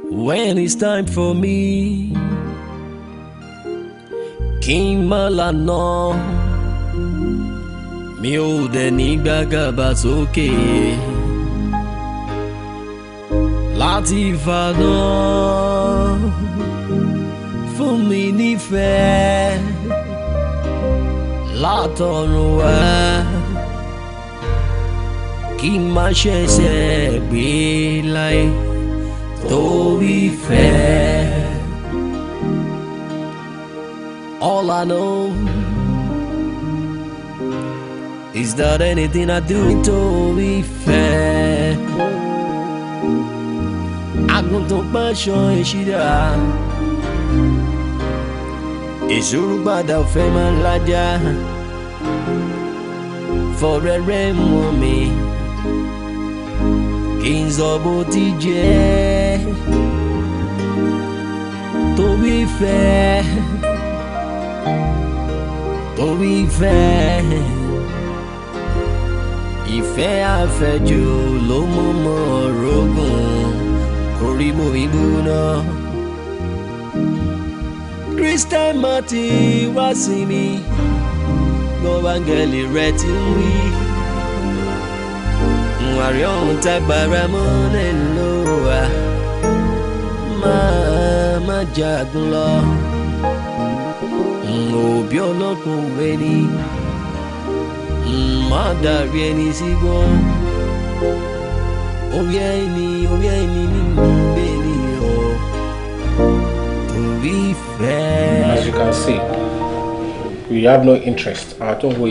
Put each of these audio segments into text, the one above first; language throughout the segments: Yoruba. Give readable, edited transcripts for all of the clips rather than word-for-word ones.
When it's time for me, King Malano, mi ò dẹ̀ ní gbàgàbà sókè láti Ìbàdàn fún mi nífẹ̀ẹ́ látọ̀run wá kí n má ṣẹ̀ṣẹ̀ gbé láyé torí fẹ́. All I know is that anything I do torí fẹ́. Àgùntàn pẹ́ṣọ ìṣídà ìṣòro gbàdá òfẹ́ máa ń lájà fọ̀rẹ́rẹ́ mú mi kí n sọ bó ti jẹ́ torí fẹ́ torí fẹ́ ìfẹ́ àfẹ́jù ló mú mọ́ ọ̀rọ̀gùn orí mo ìgbóná Christian mati wá sí mi gbọ́bángẹ́lì rẹ̀ ti ń wí àrí ọ̀hún tágbára mọ́lẹ̀ ló wà má jagun lọ òbí ọlọ́kùn ẹni má dàrí ẹni sígbó orí ẹni ní gbé ní ọ torí fẹ́. As you can see, we have no interest àtúnwò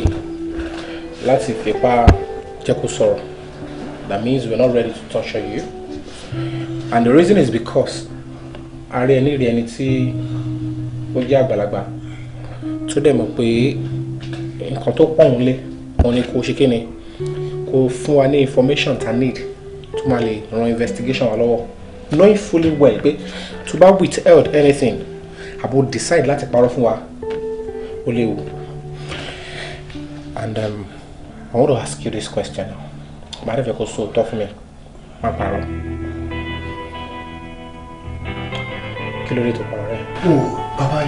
láti fipá jẹ́ kó sọ̀rọ̀. That means we're not ready to torture you. And the reason is because ààrẹ ẹni rí ẹni tí ó jẹ́ àgbàlagbà tó dẹ̀ mọ̀ pé nǹkan tó pọ̀ ń lé wọn ni kò ṣe kíni kò fún wa ní information ta need tó máa lè ran investigation wa lọ́wọ́ knowing fully well pé tó bá withheld anything àbò decide láti parọ́ fún wa ó léwu. And I want to ask you this question now. Màá dẹ̀ fẹ́ kó sọ òótọ́ fún mi má parọ́ kí ló dé tó parọ́ rẹ̀. o bàbá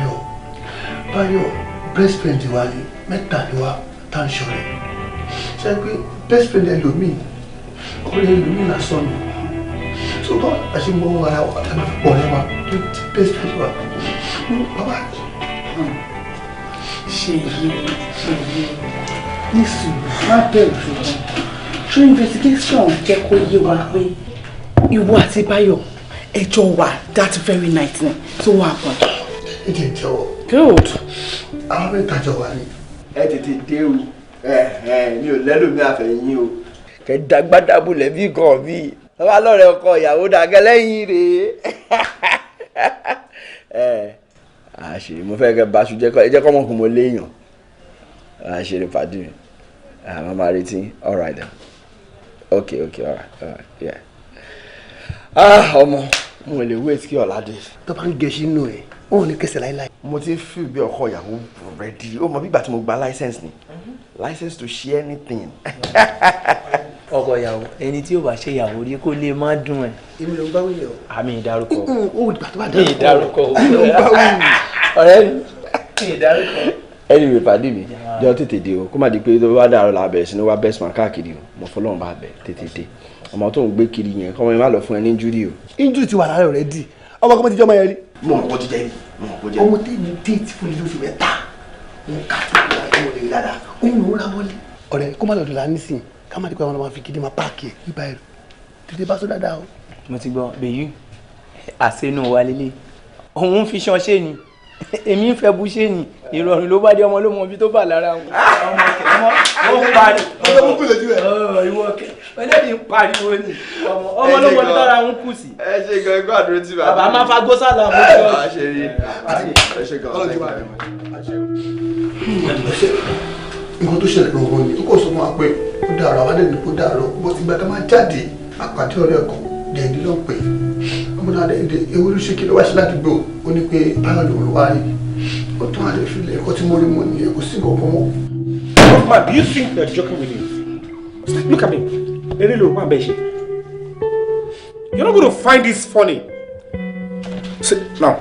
Báyọ̀ best friend wa ni mẹ́ta ni wa tá n ṣọ̀rẹ́ ṣe pé best friend ẹlòmíì ọ̀rẹ́ ẹlòmíì lásán ni tó bá a ṣe mọ ara wa tàbí ọ̀rẹ́ wa tó ti best friend wa bàbá ṣe yé nísìn má bẹ̀rù ṣùgbọ́n ṣé investigation jẹ́ kó yé wa pé ìwọ àti Báyọ̀ ẹjọ́ wà that very night ni tó wà pọ̀. ẹ jẹ́ jẹ́wọ́. Good. àwọn mẹ́ta jọ wà ní. ẹ tètè dé o mi ò lẹ́lòmí àfẹ̀yìn o. kẹ dàgbàdàbò lẹ́bí gan mi bàbá lọ́rẹ̀ ọkọ ìyàwó dàgẹ́ lẹ́yìn rèé. àṣírí mo fẹ́ kẹ́ baṣu jẹ́ kọ́ mọ̀kùn mo léèyàn àṣírí pàdé mi àmọ́ máa retí all right then okay all right yeah. ọmọ mo lè wait kí ọ̀la dé. tó bá ń gẹ̀ẹ́sì nù ẹ̀ wọn ò ní kẹsẹ̀ láíláí. mo ti fi bí ọkọ ìyàwó ready ó mọ bí ìgbà tí mo gba license ni license to share anything. ọkọ ìyàwó ẹni tí ó bá ṣe ìyàwó rí kó lè má dùn ẹ. èmi ló ń bá wíyẹn o. àmì ìdárúkọ. ó ìgbà tó bá mi ìdárúkọ. èmi ló ń bá wíyẹn. ọ̀rẹ́ mi ìdárúkọ. anyway pàdé mi jọ tètè dé o kó má di pé tó bá dàrú la bẹ̀rẹ̀ sí ni wá best man káàkiri o mo fọlọ́run bá bẹ̀ tètè dé ọmọ tó ń gbé kiri yẹn kọ́mọ yẹn má lọ fún ẹ ní injury o. injury ti wà lára rẹ̀ dì ọmọ kọ́mọ ti jọ́ ọmọ yẹn rí. mo mọ̀ kó ti jẹ́ rí mo mọ̀ kó jẹ́ rí. ọmọ tẹ́mi déètì fún ilé oṣù mẹ́ta wọn ká tó kí wọn lè rí dáadáa òun ló ń ra wọlé. ọ̀rẹ́ kó má lọ́ọ́ dọ̀la nísìnyí ká má di pé àwọn ọmọ fi gidi máa páàkì ẹ̀ nípa ẹ̀rọ tètè bá sọ dáadáa o. mo ti gbọ́ bẹ́yì àṣẹnu wa lélẹ̀ òun fi ṣan ṣé ni èmi ń fẹ́ bú ṣé ni ìrọ̀rùn ló bá dé ọmọ ló mọ ibi tó bà lára wọn. ọmọ ó parí. ọjọ́ mú kúlẹ̀ jù ẹ̀. ìwọ kẹ ẹlẹ́bi ń pariwo ni ọmọ ló mọ ibi tára ń kù sí. ẹ ṣe gan ẹgbẹ́ àdúró tí bàbá. bàbá máa fa gbósàlà mọ́ ẹ máa ṣe rí ẹ ṣe gan nǹkan tó ṣẹlẹ̀ gbọ̀ngàn ni ó kò sọ fún wa pé ó dàrọ̀ àwọn àdéhùn kó dàrọ̀ bó ti gba ká máa jáde àpàdé ọ̀rẹ́ kan dẹ̀ndín ló ń pè ọmọdé àdéhùn ewu ló ṣe kí ló wá sí ládùúgbò ó ní pé báyọ̀ lòun ló wá rí ó tún àdé filẹ̀ ẹ̀kọ́ tí mo rí mo nìyẹn kò sí nǹkan mọ́. Man, do you think they're joking with you? Look at me. You're not going to find this funny. Now,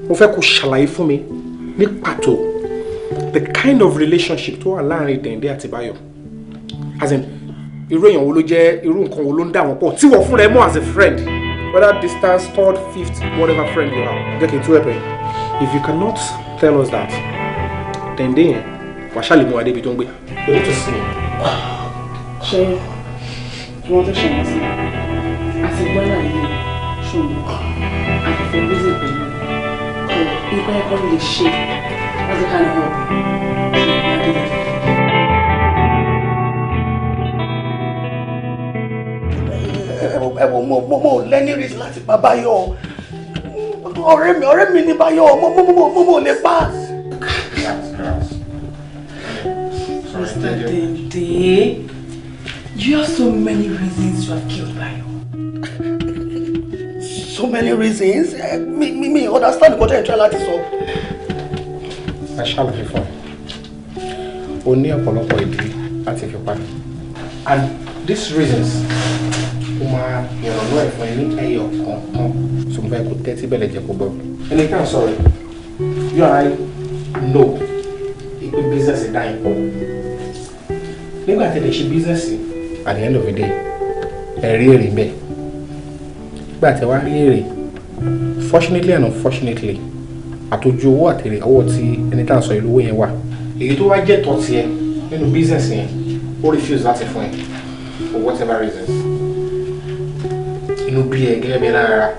mo fẹ́ kó ṣàlàyé fún mi ní pàtó the kind of relationship tó wà láàrin Dèndé àti Báyọ̀. As in, irú èèyàn wo ló jẹ́, irú nǹkan wo ló ń dà wọ́n pọ̀ tí wọ́n fúnra ẹ mọ̀ as a friend, whether distance, third, fifth, whatever friend you have. Jẹ́ kí n tú ẹ̀pẹ̀. If you cannot tell us that, Dèndé yẹn wàá ṣàlè mú wa débi tó ń gbé. You need to see me. Ṣé wọ́n tó ṣe wọ́n sí? Àti gbọ́dọ̀ yìí ṣùgbọ́n àfẹ́fẹ́ bísí pẹ̀lú ìgbà ẹ̀kọ́ lè ṣe as a kind of help. Ẹ̀wọ̀n mo lẹ́ni rí láti pa Báyọ̀. Ọ̀rẹ́ mi ní Báyọ̀, mo lè pa. Mr. Dèndé, you have so many reasons to have killed Báyọ̀. So many reasons? Me understand what you're trying to say. I shall be fine. O ní ọ̀pọ̀lọpọ̀ ìdí láti fi pa. And these reasons, o máa ìrànlọ́ ẹ̀fọn ní ẹyọ kọ̀ọ̀kan. So mo fẹ́ kó tẹ́tí bẹ̀lẹ̀ jẹ́ kó gbọ́. Ẹni kan sọ̀rọ̀, you and I know ìpín business is dying for. Nígbà tí ẹ lè ṣe business at the end of the day, ẹ rí èrè bẹ́ẹ̀. Nígbà tí ẹ wá rí èrè, fortunately and unfortunately, àtòjú owó àtèrè ọwọ́ tí ẹni tá à ń sọ ìlú owó yẹn wà. Èyí tó wá jẹ́ tọ́ tiẹ̀ nínú business yẹn, ó refuse láti fún ẹ for whatever reasons. Inú bí ẹ gẹ́gẹ́ bí lára.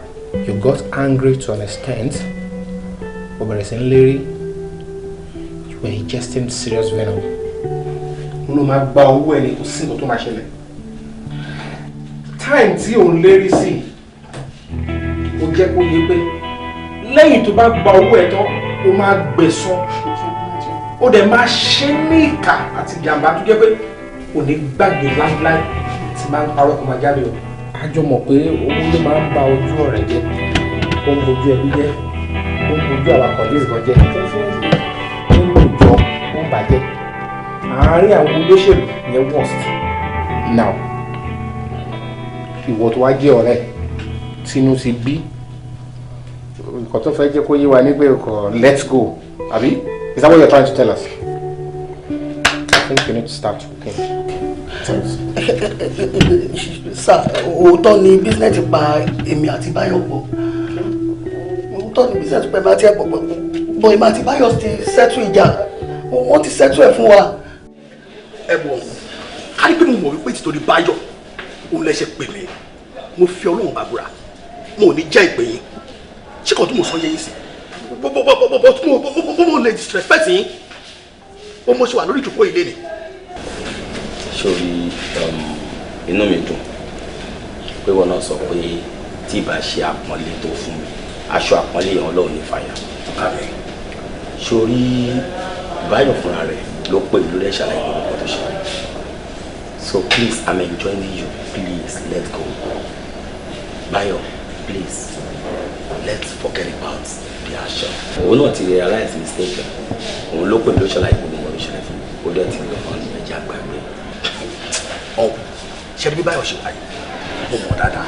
You got angry to an extent. O bẹ̀rẹ̀ sí ń lérí. You were ingesting serious venom. Mo máa gba owó ẹni kò sí nǹkan tó máa ṣẹlẹ̀. Time tí òun lérí sí, ó jẹ́ kó yé pé lẹ́yìn tó bá gba owó ẹ̀ tán, ó máa gbẹ̀san. Ó dẹ̀ máa ṣe ní ìkà àti ìjàmbá tó jẹ́ pé kò ní gbàgbé láíláí tí máa ń parọ́ kó máa jáde o. A jọ mọ̀ pé owó ló máa ń ba ojú ọ̀rẹ́ jẹ́, ó ń bojú ẹbí jẹ́, ó ń bojú àwọn àkọ́lé ìgbọ̀n jẹ́, ó ń bòjọ́, ó ń bàjẹ́. Àárín àwọn olóṣèlú yẹn worst. Now, ìwọ tó wá jẹ́ ọ̀rẹ́ tínú ti bí, nǹkan tó fẹ́ jẹ́ kó yé wa ní pé ọkọ̀ let's go, àbí? Is that what you're trying to tell us? I think you need to start cooking. Sir, òótọ́ ni business pa èmi àti Báyọ̀ pọ̀. Òótọ́ ni business pa èmi àti ẹ̀ pọ̀. Bọ̀ èmi àti Báyọ̀ ti settle ìjà. Wọ́n ti settle ẹ̀ fún wa. Ẹ̀bùn, ká ní pé mo mọ̀ wípé títorí Báyọ̀ òun lẹ ṣe pè mí. Mo fi Ọlọ́run bá búra. Mo ò ní jẹ́ ìpè yín. Ṣé kò tún mo sọ yẹ yín sí? Mo lè disrespect yín. Ó mo ṣe wà lórí ìjókòó ilé ni. Sórí inú mi dùn pé wọn náà sọ pé tí ìbá ṣe àpọ́nlé tó fún mi aṣọ àpọ́nlé yẹn Ọlọ́run ní fàyà. Sórí Báyọ̀ fúnra rẹ̀ ló pè mí lórí ẹ̀ṣàlàyé gbogbo tó ṣe. So please, I'm enjoying you. Please, let go. Báyọ̀, please, let's forget about the action. Òun náà ti realize mistake. Òun ló pè mí lórí ẹ̀ṣàlàyé gbogbo tó ṣe fún mi. Ó dẹ̀ ti lọ fún mi ẹ̀jẹ̀ àgbàgbé. Ọ̀ ṣe bí Báyọ̀ ṣe wáyé mo mọ̀ dáadáa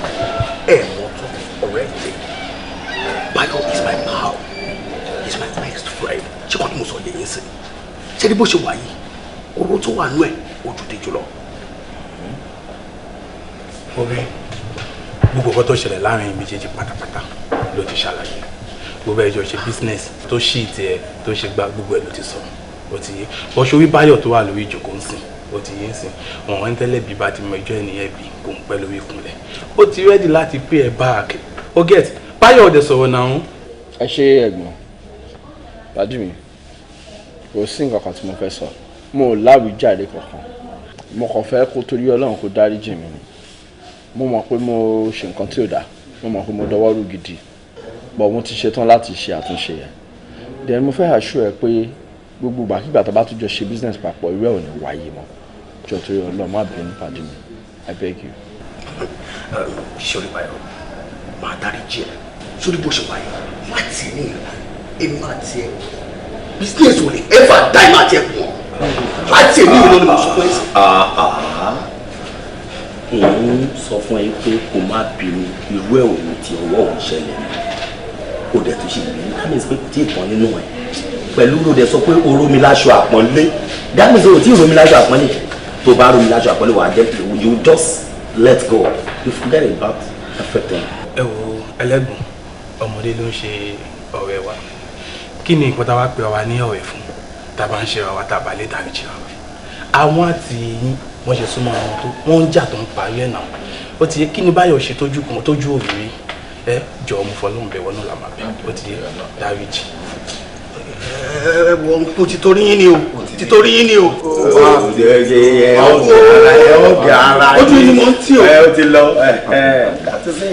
ẹ̀ mọ̀ tó ọ̀rẹ́ ìdè Báyọ̀ is my pal, he's my best friend. Ṣé kò tó mo sọ yẹ yín sí? Ṣé bí bó ṣe wáyé owó tó wà nú ẹ̀ ojú dé jùlọ. Ọ̀rẹ́, gbogbo ọkọ tó ṣẹlẹ̀ láàrin méjèèjì pátápátá ló ti ṣàlàyé. Gbogbo ẹjọ́ ṣe business tó ṣì tiẹ̀ tó ṣe gba gbogbo ẹ̀ ló ti sọ. Ó ti yé. Bọ́ṣorí Báyọ̀ tó wà lórí ìjókòó ń sìn. Ó ti yé ń sìn. Wọ́n ń tẹ́lẹ̀ bí bá ti mọ ẹjọ́ ènìyàn bí kò ń pẹ́ lórí ìkúnlẹ̀. Ó ti ready láti pay ẹ back. Ó get Báyọ̀ ọ̀dẹ̀ sọ̀rọ̀ náà. Ẹ ṣe ẹ̀gbọ́n. Pàdé mi. Kò sí nǹkan kan tí mo fẹ́ sọ. Mo ò láwíjàre kankan. Mo kàn fẹ́ kó torí Ọlọ́run kó dáríjì mi ni. Mo mọ̀ pé mo ṣe nǹkan tí ò dáa. Mo mọ̀ pé mo dọwọ́ rú gidi. But mo ti ṣetán láti ṣe àtúnṣe yẹn. Then mo fẹ́ assure ẹ pé gbogbo ìgbàkigbà tó bá tún jọ ṣe business papọ̀ irú ẹ̀ ò ní wáyé mọ́. Jọ torí Ọlọ́run má bínú pàdé mi. I beg you. Ṣé Báyọ̀ máa dáríjì ẹ sórí bó ṣe wáyé láti ní èmi àti ẹ business ò lè ever die máa jẹ pọ̀ láti èmi ìlú ni mo sọ fún ẹ sí. Òun sọ fún ẹ pé kò má bínú irú ẹ̀ òun ti ọwọ́ òun ṣẹlẹ̀. kò dẹ̀ tó ṣe ìbínú that means pé kò tí ì tán nínú ẹ̀ pẹ̀lú ló dẹ̀ sọ pé o ró mi láṣọ àpọ́nlé that means o tí ì ró mi láṣọ àpọ́nlé tó bá ró mi láṣọ àpọ́nlé wà á jẹ́ you just let go you forget about everything. ẹ wo ẹlẹ́gbọ̀n ọmọdé ló ń ṣe ọ̀rẹ́ wa kí ni nǹkan tá a wá pè wá ní ọ̀rẹ́ fún tá a bá ń ṣe wa tá a bá lè dáríjì wa àwọn àti yín wọ́n ṣe súnmọ́ àwọn tó wọ́n ń jà tó ń parí ẹ̀ náà ó ti yẹ kí ni báyọ̀ ṣe tójú kan tójú òrìrì ẹ jọ ọmọ fọlọ́run bẹ̀ wọ́n náà la máa bẹ̀ ó ti yẹ dáríjì. ẹ wọ kó ti torí yín ni o ti torí yín ni o. ojú ni mo ń tí o. ó ti lọ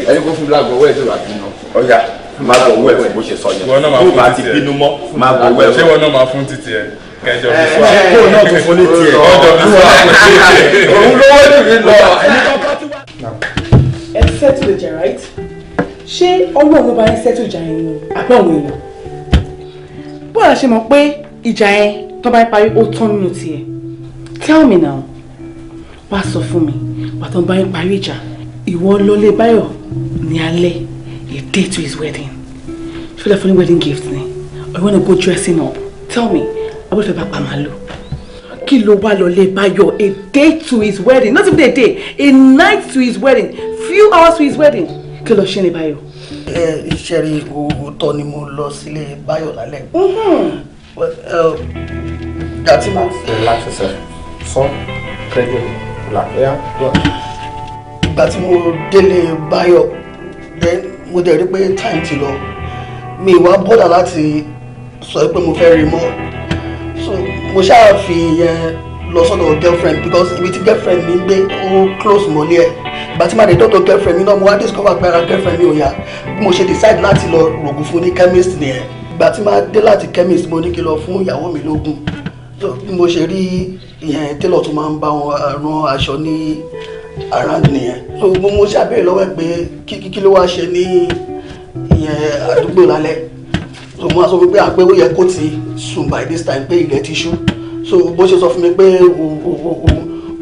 ẹni kó fún lágbo owó ẹ̀ tó bá bínú ọjà máa bọ̀ owó ẹ̀ bó ṣe sọ yẹn bó bá ti bínú mọ́ máa bọ̀ owó ẹ̀. ṣé wọn náà máa fún títí ẹ kẹjọ bí fún wa kó náà tó fún ní tiẹ̀ ọjọ́ bí fún wa kò ṣe é òun lówó nìyí lọ. ẹ settle ìjà right ṣé ọlọ́run ló bá yín settle ìjà yẹn ni àbí àwọn èèyàn bóyá ṣe mọ̀ pé ìjà yẹn tó bá ń parí ó tán nínú tiẹ̀ tell me now wá sọ fún mi bàtàn bá ń parí ìjà ìwọ lọlé Báyọ̀ ní alẹ́ a day to his wedding ṣé lè fún ní wedding gift ni or you wanna go dressing up tell me abúlé bá pa màálù kí ló wá lọlé Báyọ̀ a day to his wedding not even a day a night to his wedding few hours to his wedding kí ló ṣe ní Báyọ̀. iṣẹ́ rí òótọ́ ni mo lọ sílé Báyọ̀ lálẹ́. Gàtí mo. Relax yourself. Son, credit, relax. Yeah, go. Ìgbà tí mo délé Báyọ̀, then mo dẹ̀ rí pé time ti lọ. Mi wá bọ́dà láti sọ pé mo fẹ́ rí mọ́. So mo ṣáà fi yẹn lọ sọ́dọ̀ girlfriend because ibi tí girlfriend mi gbé ó close mọ́lé ẹ̀. Ìgbà tí màá dé dọ́tọ̀ girlfriend mi náà mo wá discover pé ara girlfriend mi ò yá. Bí mo ṣe decide láti lọ rògùn fún ní chemist nìyẹn. Ìgbà tí màá dé láti chemist mo ní kí lọ fún ìyàwó mi lógún. So bí mo ṣe rí ìyẹn tailor tó máa ń bá wọn rán aṣọ ní around nìyẹn. So mo ṣàbẹ̀rẹ̀ lọ́wọ́ ẹ̀ pé kí ló wá ṣe ní ìyẹn àdúgbò lálẹ́. So mo wá sọ pé àpé ó yẹ kó ti sùn by this time pé ilẹ̀ ti ṣú. So bó ṣe sọ fún mi pé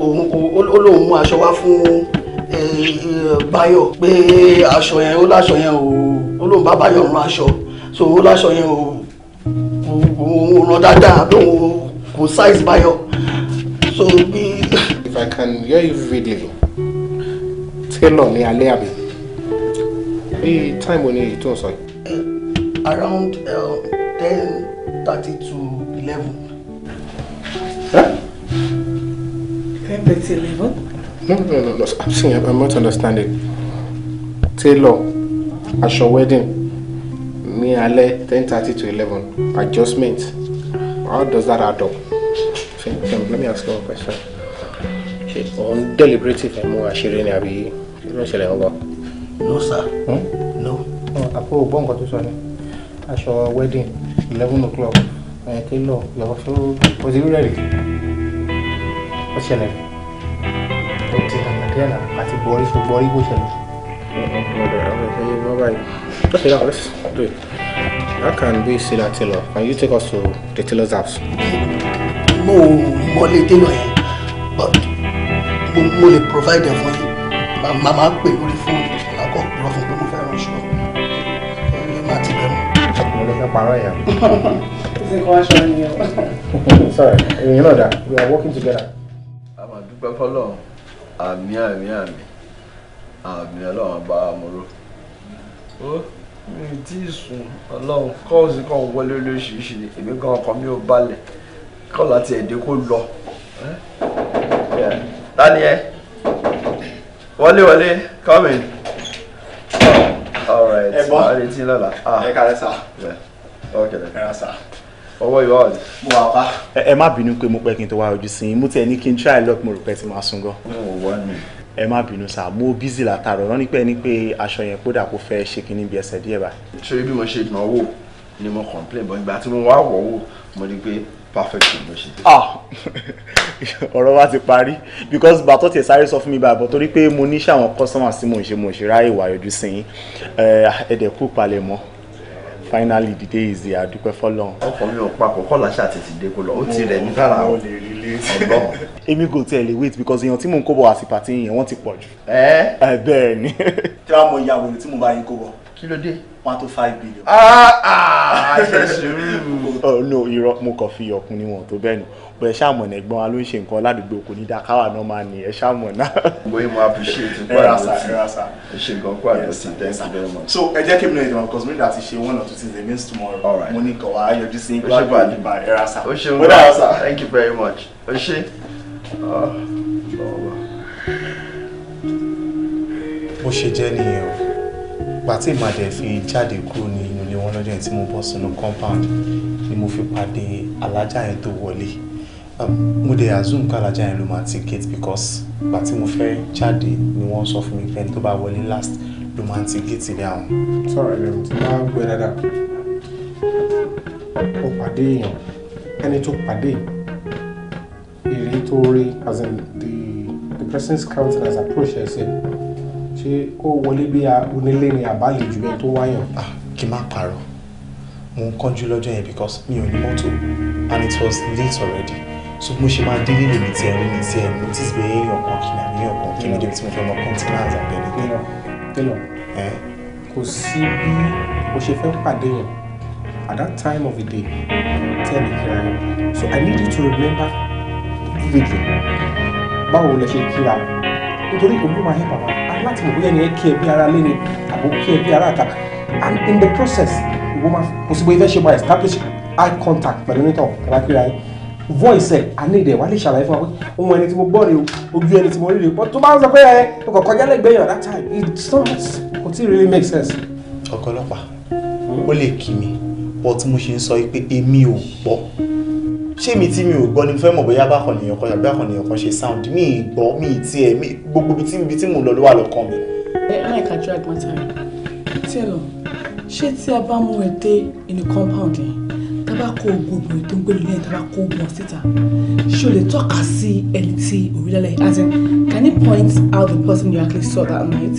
ó lóun mú aṣọ wá fún Báyọ̀ pé aṣọ yẹn ó láṣọ yẹn ó lóun bá Báyọ̀ rán aṣọ. So ó láṣọ yẹn ó rán dáadáa lóun kò size Báyọ̀. So bí. If I can hear you vividly, tailor ní alẹ́ àbí bí time wo ni èyí tó ń sọ yìí. Around 10:30 to 11. Huh? 10:30 to 11? No. I'm not understanding. Tailor, aṣọ wedding, ní alẹ́ 10:30 to 11. Adjustment. How does that add up? Let me ask you a question. On deliberative ẹ̀ mú àṣírí ni àbí kí ló ń ṣẹlẹ̀ ọgọ́? No sir. No. Àpò ògbọ́n nǹkan tó sọ ni. Aṣọ wedding 11 o'clock. Tailor, your show was it ready? Ó ṣẹlẹ̀. Ó ti hàn díẹ̀ náà àti borí bó ṣẹlẹ̀. Okay, now let's do it. How can we see that tailor? Can you take us to the tailor's house? Mo mọ̀lé tailor yẹn, but mo lè provide ẹ̀ fún yín. Màmá pè lórí fóònù àkọ́ lọ fún pé mo fẹ́ ránṣọ. Má ti bẹ̀ mọ́. Mo lè fẹ́ parọ́ ẹ̀yà. Ṣé kò wá ṣọ́ ni o? Sorry, you know that we are working together. A máa dúpẹ́ fọ́lọ́run àmì Ọlọ́run bá a mọ̀ ró. Ó mi tí ì sùn Ọlọ́run kọ́ọ̀sì kan wọlé lóṣìṣì ni èmi gan ọkàn mi ò balẹ̀ kọ́ láti ẹ̀dẹ́ kó lọ. Tani ẹ? Wọlé, come in. All right. Ẹ bọ́. Àrètí lọ́la. Ẹ kàrẹ́ sà. Okay then. Ẹ rà sà. Ọwọ́ ìwà ọ̀dẹ̀. Mo wà pa. ẹ má bínú pé mo pẹ́ kí n tó wá ojú sí i mo tiẹ̀ ní kí n try luck mo rò pé ti máa sùn gan. Mo wà ní. Ẹ má bínú sá mo busy látàrọ̀ rán ní pé aṣọ yẹn kódà kó fẹ́ ṣe kí ní bí ẹsẹ̀ díẹ̀ báyìí. Ṣé bí mo ṣe ìnáwó ni mo complain bọ́ ìgbà tí mo wá wọ̀ wò mo rí pé perfect ló ṣe. Ọ̀rọ̀ wa ti parí because bàtọ́ tiẹ̀ sáré sọ fún mi báyìí bọ̀ torí pé mo ní ṣàwọn customers tí mo ń ṣe ráyè wà yọjú sí yín ẹ̀ẹ́dẹ̀kú palẹ̀ mọ́. Finally the day is here adúpẹ́ fọ́lọ́run. Ọkọ mi ò papọ̀ kọ́lá ṣáà tètè dé kó lọ ó ti rẹ̀ ní kára o. Ọlọ́run. Èmi kò tẹ̀ lè wait because èèyàn tí mò ń kó bọ̀ àti pàtí yẹn wọ́n ti pọ̀ jù. Bẹ́ẹ̀ ni. Tí wàá mọ ìyàwó ni tí mo bá yín kó bọ̀. Kí ló dé? 1 to 5 billion. Oh no, irọ́ mo kàn fi ọkùn ni wọn tó bẹ́ẹ̀ nù. Bọ̀ ẹ ṣàmọ̀ ní ẹ̀gbọ́n wa ló ń ṣe nǹkan ládùúgbò kò ní dákáwà náà máa ní ẹ ṣàmọ̀ náà. Boy, mo appreciate it. Erasa. Ẹ ṣé gan quite a lot. Thank you very much. So ẹ jẹ́ kí mi know ìdánwò because mi dà ti ṣe 1 or 2 things against tomorrow. All right. Mo ní kàn wá yọjú sí Glad by Erasa. O ṣeun. Thank you very much. O ṣé. Bó ṣe jẹ́ nìyẹn o. Gbà tí ìmàdẹ̀ fi jáde kúrò ní inú ilé wọn lọ́jọ́ yẹn tí mo bọ́ sínú compound ni mo fi pàdé alájà yẹn tó wọlé. Mo dẹ̀ assume pé alájà yẹn ló máa ti gate because gbà tí mo fẹ́ jáde ni wọ́n sọ fún mi pé ẹni tó bá wọlé last ló máa ti gate ilé àwọn. Sọ̀rọ̀ ẹ̀rọ tí máa ń gbé dáadáa. Ó pàdé èèyàn, ẹni tó pàdé èrè tó rí as in the person's countenance approach ẹ̀ ṣe ó wọlé bí onílé ni àbálẹ̀ jù bẹ́ẹ̀ tó wáyàn. Kí n má parọ́, mo ń kánjú lọ́jọ́ yẹn because mi ò ní mọ́tò and it was late already. So mo ṣe máa délé lèmi tí ẹ rí mi tí ẹ notice bẹ́ẹ̀ èèyàn kan kí nàní èèyàn kan kí mi débi tí mo fẹ́ mọ continence àbẹ̀rẹ̀ tẹ́lọ̀ kò sí bí o ṣe fẹ́ pàdé yẹn at that time of the day tẹ́lẹ̀ kíra yẹn. So I need you to remember vividly báwo lẹ ṣe kíra nítorí kò bí máa help àwọn láti mọ̀ bóyá ni ẹ kí ẹ bí ara lé ni àbò kí ẹ bí ara àta and in the process ìwọ máa kò sí bóyá ìfẹ́ ṣe máa establish eye contact pẹ̀lú onítọ̀ kàràkìrà yẹn voice ẹ̀ àníìdẹ̀ wà lè ṣàlàyé fún wa pé ohun ẹni tí mo gbọ́ rè o ojú ẹni tí mo rí rè o tó bá ń sọ pé ẹ ọkọ̀ kọjá lẹ́gbẹ̀ẹ́ yàn that time it's not kò tí really make sense. Ọ̀gá ọlọ́pàá ó lè kí mi but mo ṣe ń sọ pé èmi ò gbọ́ ṣé mi tí mi ò gbọ́ ni mo fẹ́ mọ̀ bóyá bákan nìyẹn kan tàbí bákan nìyẹn kan ṣe sound mi ì gbọ́ mi ì tiẹ̀ gbogbo ibi tí mo lọ ló wà lọ́kàn mi. Like drag my time. Tell ṣé tí a bá mú ẹ dé in the compound yẹn tá bá kó gbogbo ètò ń gbé lẹ́yìn tá bá kó wọn síta ṣé o lè tọ́ka sí ẹni tí òrìlẹ́lẹ̀ as in can you point out the person you actually saw that night?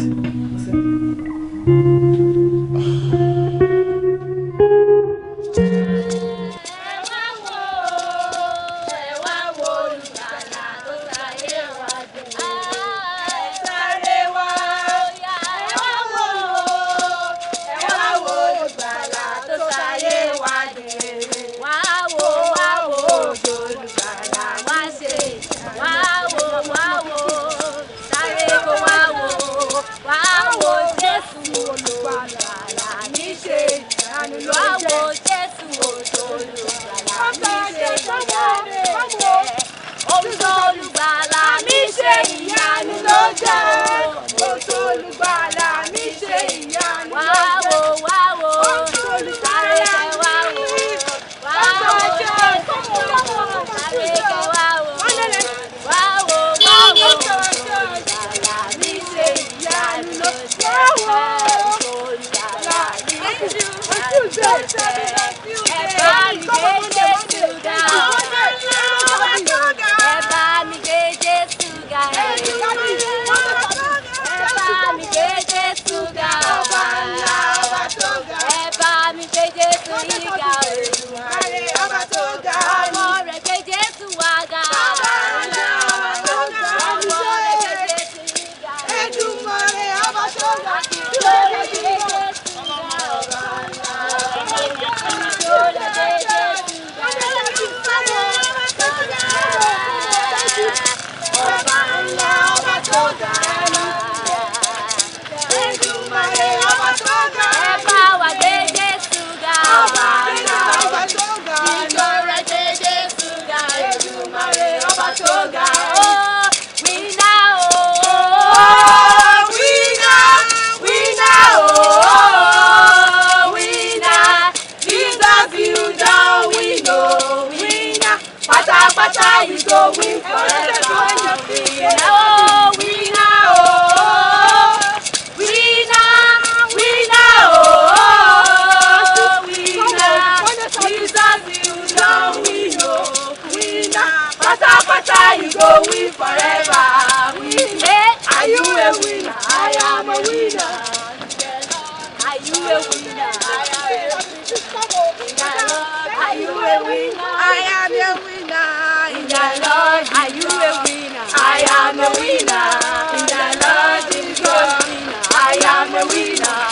I am a winner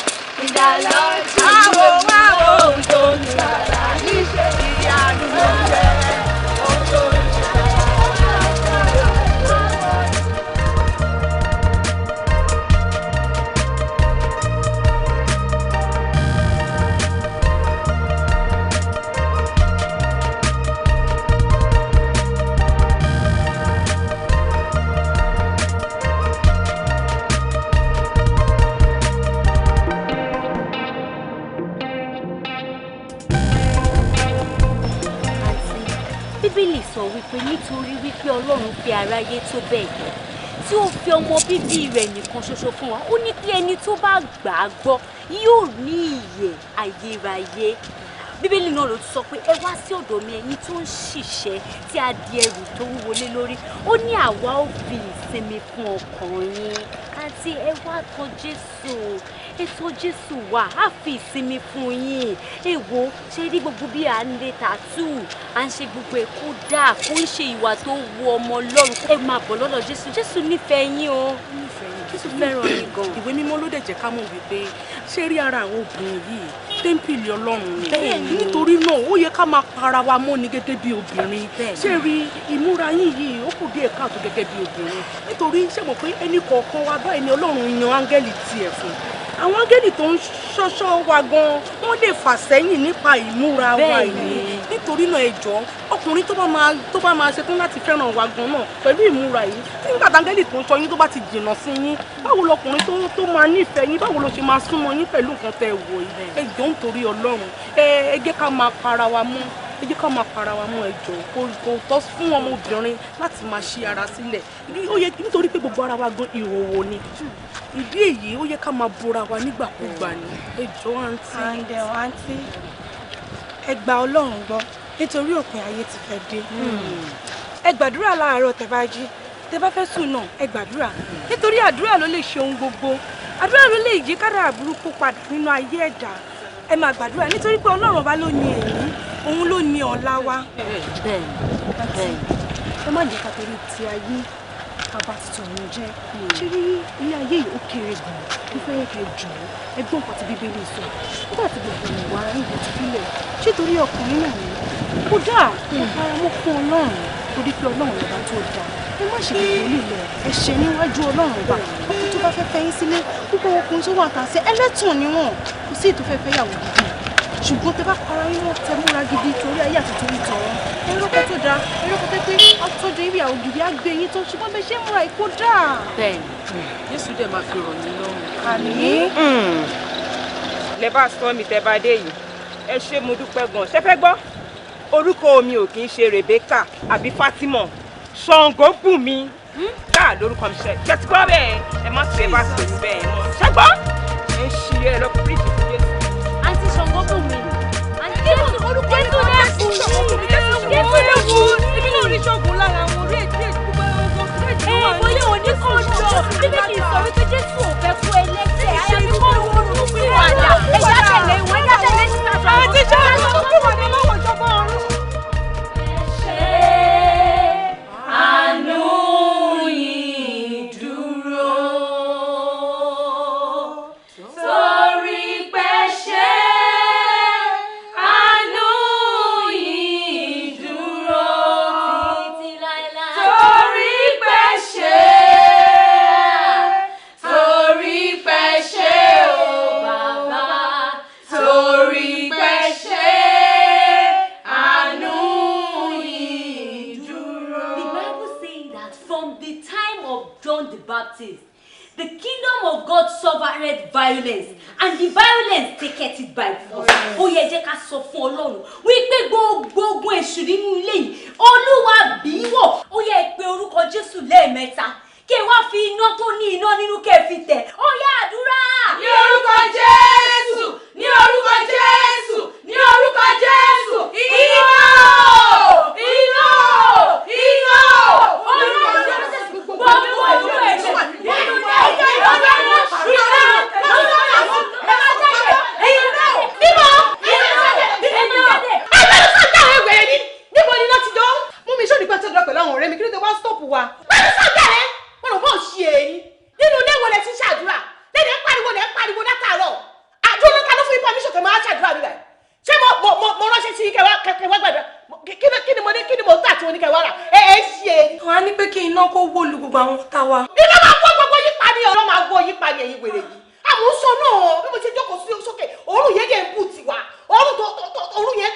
in the Lord. nítorí wípé Ọlọ́run fi aráyé tó bẹ́ẹ̀ gẹ́ tí ó fi ọmọ bíbí rẹ̀ nìkan ṣoṣo fún wa ó ní pé ẹni tó bá gbà á gbọ́ yóò ní ìyè ayérayé bíbélì náà ló sọ pé ẹ wá sí ọ̀dọ̀ mi ẹ̀yin tó ń ṣiṣẹ́ tí a di ẹrù tó wúwo lé lórí ó ní àwa ó fi ìsinmi fún ọkàn yín àti ẹ wá tọ̀ Jésù ètò Jésù wà á fi ìsinmi fún yín èwo ṣe rí gbogbo bí à ń lé tàtú à ń ṣe gbogbo ẹ̀ kó dáa kó ń ṣe ìwà tó wu ọmọ Ọlọ́run ẹ máa bọ̀ lọ́dọ̀ Jésù Jésù nífẹ̀ẹ́ yín o Jésù fẹ́ràn yín gan. ìwé mímọ́ ló dẹ̀ jẹ́ ká mọ̀ wípé ṣé rí ara àwọn obìnrin yìí tẹ́ḿpìlì Ọlọ́run ni nítorí náà ó yẹ ká máa para wa mọ́ ni gẹ́gẹ́ bí obìnrin ṣé rí ìmúra yín yìí ó kù díẹ̀ káàtó gẹ́gẹ́ bí obìnrin nítorí ṣé mo pé ẹnì kọ̀ọ̀kan wa báyìí ni Ọlọ́run yan áńgẹ́lì tiẹ̀ fún àwọn áńgẹ́lì tó ń ṣọ́ṣọ́ wa gan wọ́n lè fà sẹ́yìn nípa ìmúra wa yìí nítorí náà ẹ jọ̀ọ́ ọkùnrin tó bá máa ṣetán láti fẹ́ràn wa gan náà pẹ̀lú ìmúra yìí nígbà tí áńgẹ́lì tó ń ṣọ́ yín tó bá ti jìnnà sí yín báwo lọkùnrin tó máa nífẹ̀ẹ́ yín báwo ló ṣe máa súnmọ́ yín pẹ̀lú nǹkan tẹ́ ẹ wò yìí ẹ jọ̀ọ́ nítorí Ọlọ́run ẹ jẹ́ ká máa para wa mọ́ ẹ jẹ́ ká máa para wa mọ́ ẹ jọ̀ọ́ kò tọ́ fún ọmọbìnrin láti máa ṣí ara sílẹ̀ ó yẹ nítorí pé gbogbo ara wa gan ìhòòhò ni ìdí èyí ó yẹ ká máa bora wa nígbàkúgbà ni ẹ jọ̀ọ́ àǹtí ẹ gba Ọlọ́run gbọ́ nítorí òpin ayé ti fẹ́ dé ẹ gbàdúrà láàárọ̀ tẹ́ bá jí tẹ́ bá fẹ́ sùn náà ẹ gbàdúrà nítorí àdúrà ló lè ṣe ohun gbogbo àdúrà ló lè yí kádàrá burúkú padà nínú ayé ẹ̀dá ẹ máa gbàdúrà nítorí pé Ọlọ́run ọba ló ní èyí òun ló ní ọ̀la wa. bẹ́ẹ̀ ẹ má jẹ́ ká torí ti ayé bàbá tuntun ọ̀run jẹ́ ṣé rí ilé ayé yìí ó kéré gan-an nífẹ̀ẹ́ yẹn kẹ́ jù ú ẹgbọ́n nǹkan tí Bíbélì sọ nígbà tí gbogbo ìwà ìwà ti fílẹ̀ ṣé torí ọkùnrin náà ni kódà ẹ fara mọ́ fún Ọlọ́run torí pé Ọlọ́run ọba tó dáa ẹ má ṣe gbogbo lílẹ̀ ẹ ṣe níwájú Ọlọ́run ọba ọkùnrin tó bá fẹ́ fẹ́ yín sílé gbogbo ọkùnrin tó wà tà sí ẹlẹ́tàn ni wọ́n kò sí ètò fẹ́fẹ́ yàwó gidi ṣùgbọ́n tẹ bá para yín wọ́n tẹ múra gidi torí ayé àti torí tọ̀rọ̀ ẹlọ́kọ̀ tó dáa ẹlọ́kọ̀ tẹ́ pé ọtọ́jú ibi àwọn gidi á gbé yín tó ṣùgbọ́n bẹ́ẹ̀ ṣe ń múra ìkó dáa. bẹ́ẹ̀ni Jésù dẹ̀ máa fi rọ̀ yín lọ́rùn. àmín. lẹ bá sọ mi tẹ bá dé yìí ẹ ṣé mo dúpẹ́ gan ṣe fẹ́ gbọ́ orúkọ mi ò kì í ṣe Rebecca àbí Fatima Ṣàngóbùnmi dáa lórúkọ mi ṣe jẹ́tí gbọ́ bẹ́ẹ̀ ẹ má ṣe bá ṣe bẹ́ẹ̀ mọ́ ṣẹ́gbọ́ ẹ ṣí ẹ lọ píríṣì fún Jésù. àǹtí Ṣàngóbùnmi àǹtí Jésù orúkọ Jésù náà kù Jésù lè wù ibi náà ní ṣọ́gun lára àwọn orí ètí gbogbo ọgbọ́n bóyá òní kan jọ Bíbélì sọ wípé Jésù ò fẹ́ kú ẹlẹ́ṣẹ̀ àyàfi kó ronú pìwàdà ẹ̀yà tẹ̀lé ìwé ẹ̀yà tẹ̀lé ní àjọ àti Jésù pìwàdà lọ́wọ́ ìjọba ọ̀run. àánú yìí dúró torí pé ṣe àánú yìí dúró títí láéláé torí pé ṣe o bàbá torí pé ṣe àánú yìí dúró. The Bible says that from the time of John the Baptist, the kingdom of God suffered violence, and the violence taketh it by force. Ó yẹ jẹ́ ká sọ fún Ọlọ́run wípé gbogbo ogun èṣù nínú ilé yìí Olúwa bì í wò. Ó yẹ pé orúkọ Jésù lẹ́ẹ̀mẹ́ta kí ẹ wá fi iná tó ní iná nínú kẹ́ fi tẹ̀. Ó yá àdúrà. Ní orúkọ Jésù, ní orúkọ Jésù, ní orúkọ Jésù. Iná! Iná! Iná! Olúwa Jésù gbogbo ogun èṣù nínú ilé pẹ̀lú àwọn ọ̀rẹ́ mi kí ló dé wá stop wa. Bẹ́ẹ̀ni sọ̀tẹ̀ rẹ̀, wọ́n lọ bọ́ ṣe èyí. Nínú ilé ìwọlẹ̀ ti ṣàdúrà. ní pé kí iná kó wó lu gbogbo àwọn ọ̀tá wa. iná máa wọ́ gbogbo yín pa ni ọ̀rọ̀ máa wọ́ yín pa ni ẹ̀yin wèrè yìí. àmọ́ sọ náà bí mo ṣe jókòó sí sókè òórùn yẹn dẹ̀ ń bù tiwa òórùn yẹn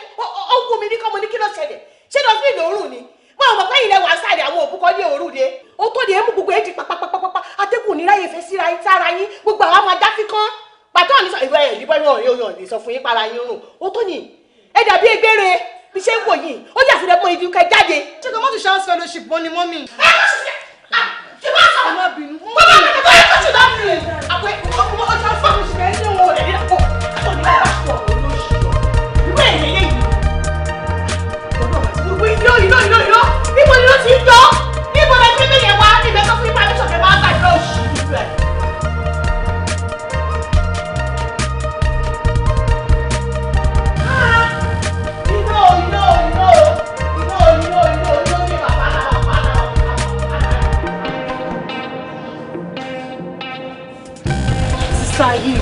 ó wù mí ní kọ́mọ ní kí ló ṣẹlẹ̀ ṣé lọ sí ìlú òórùn ni máa mọ̀ pé ilẹ̀ wà sáàdì àwọn òbúkọ ní òórùn de ó tó di ẹ̀mú gbogbo ẹ̀ di pàpàpàpàpà atẹ́kùn ní ráyè fẹ́ síra yín sára yín gbogbo àwọn máa já fikán pàtó àní sọ ìwé ìdìbò yóò lè sọ fún yín para yín rùn ó tó ní ẹ dàbí egbére bí ṣe ń wò yìí ó yà sílẹ̀ mọ́ ibi kẹ jáde. ṣé kò mọ́ ti chance fellowship mọ́ ni mọ́mì. ẹ má ṣe ṣe má sọ ọmọ bínú. bàbá mi kò yẹ kó ṣe bá mi. àpò ọjọ́ fún mi ṣe ń wọ ọ̀rẹ́ nílẹ̀ kó tó ní bá ṣọ olóṣù. ìwé ẹ̀yẹ yìí. ìlọ níbo ni ló ti ń jọ níbo lẹ ti ń bẹ̀yẹ̀ wá níbẹ̀ tó fún ìpàdé ṣọ̀fẹ́ máa gbàgbé òṣì nínú ẹ̀. Sister yìí,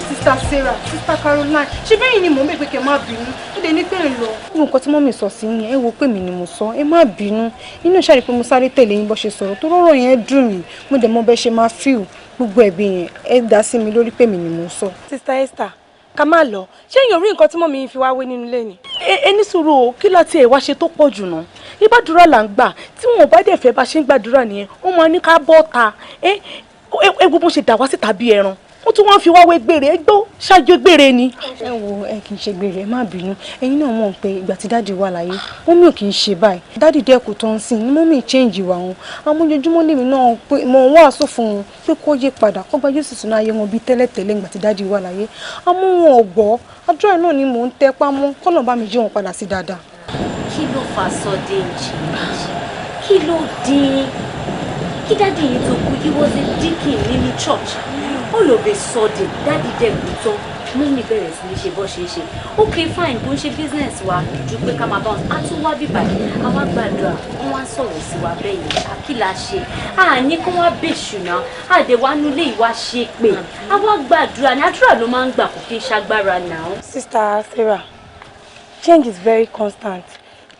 Sister Sarah, Sister Caroline, ṣé bẹ́yìn ni mò ń bẹ̀ pé kẹ́ má bínú, ó dé ní pé ń lọ. Nǹkan tí mọ́mì sọ sí yẹn, ẹ wo pé mi ni mo sọ, ẹ má bínú. Inú ìṣàrí pé mo sáré tẹ̀lé yín bó ṣe sọ̀rọ̀, tó rọ́rọ̀ yẹn dùn mí, mo dẹ̀ mọ bẹ́ ṣe máa fíù gbogbo ẹ̀bí yẹn, ẹ dá sí mi lórí pé mi ni mo sọ. Sister Esther, ká má lọ, ṣé èèyàn rí nǹkan tí mọ́mì fi wá wé nínú ilé ni? Ẹ ní sùúrù o, kí láti ẹ̀ wá ṣe tó pọ̀ jù náà? Ìbádùúrà là ń gbà, tí wọn ò bá dẹ̀ fẹ́ bá ṣe ń gbàdúrà nìyẹn, wọ́n máa ní ká bọ́ ta, ẹ gbogbo ṣe dà wá síta bí ẹran. Wọ́n tún wọ́n fi wá wé gbére ẹgbó ṣáájú gbére ni. Ẹ wo ẹ kì í ṣe gbére ẹ má bínú ẹ̀yin náà mọ̀ pé ìgbà tí dáàdi wà láyé mọ́mì ò kì í ṣe báyìí dáàdi dẹ́kun tó ń sìn ní mọ́mì change wà wọn amójoojúmọ́ lèmi náà pé mo ń wàásù fún wọn pé kó yé padà kó gba Jésù sínú ayé wọn bíi tẹ́lẹ̀tẹ́lẹ̀ ìgbà tí dáàdi wà láyé àmọ́ wọn ò gbọ́ àdúrà náà ni mò ń tẹpá mọ́ kọ́nà bá mi jí wọn padà sí dáadáa. Kí ló fà sudden change? Kí ló dé? Kí dáàdi yìí tó kú he was a deacon nínú church. All of a sudden dáàdi dẹ̀kun tán mọ́mì bẹ̀rẹ̀ sí ní ṣe bọ́ ṣe é ṣe okay fine bó ń ṣe business wa ju pé ká máa bá wọn á tún wá bíbà àwa gbàdúrà wọn wá sọ̀rọ̀ sí wa bẹ́ẹ̀ yẹn àkìlà ṣe àní kó wá bèṣù náà àdéwà nulẹ̀ ìwà ṣe pé àwa gbàdúrà ní àdúrà ló máa ń gbà kó kí n ṣàgbára náà. Sister Sarah, change is very constant.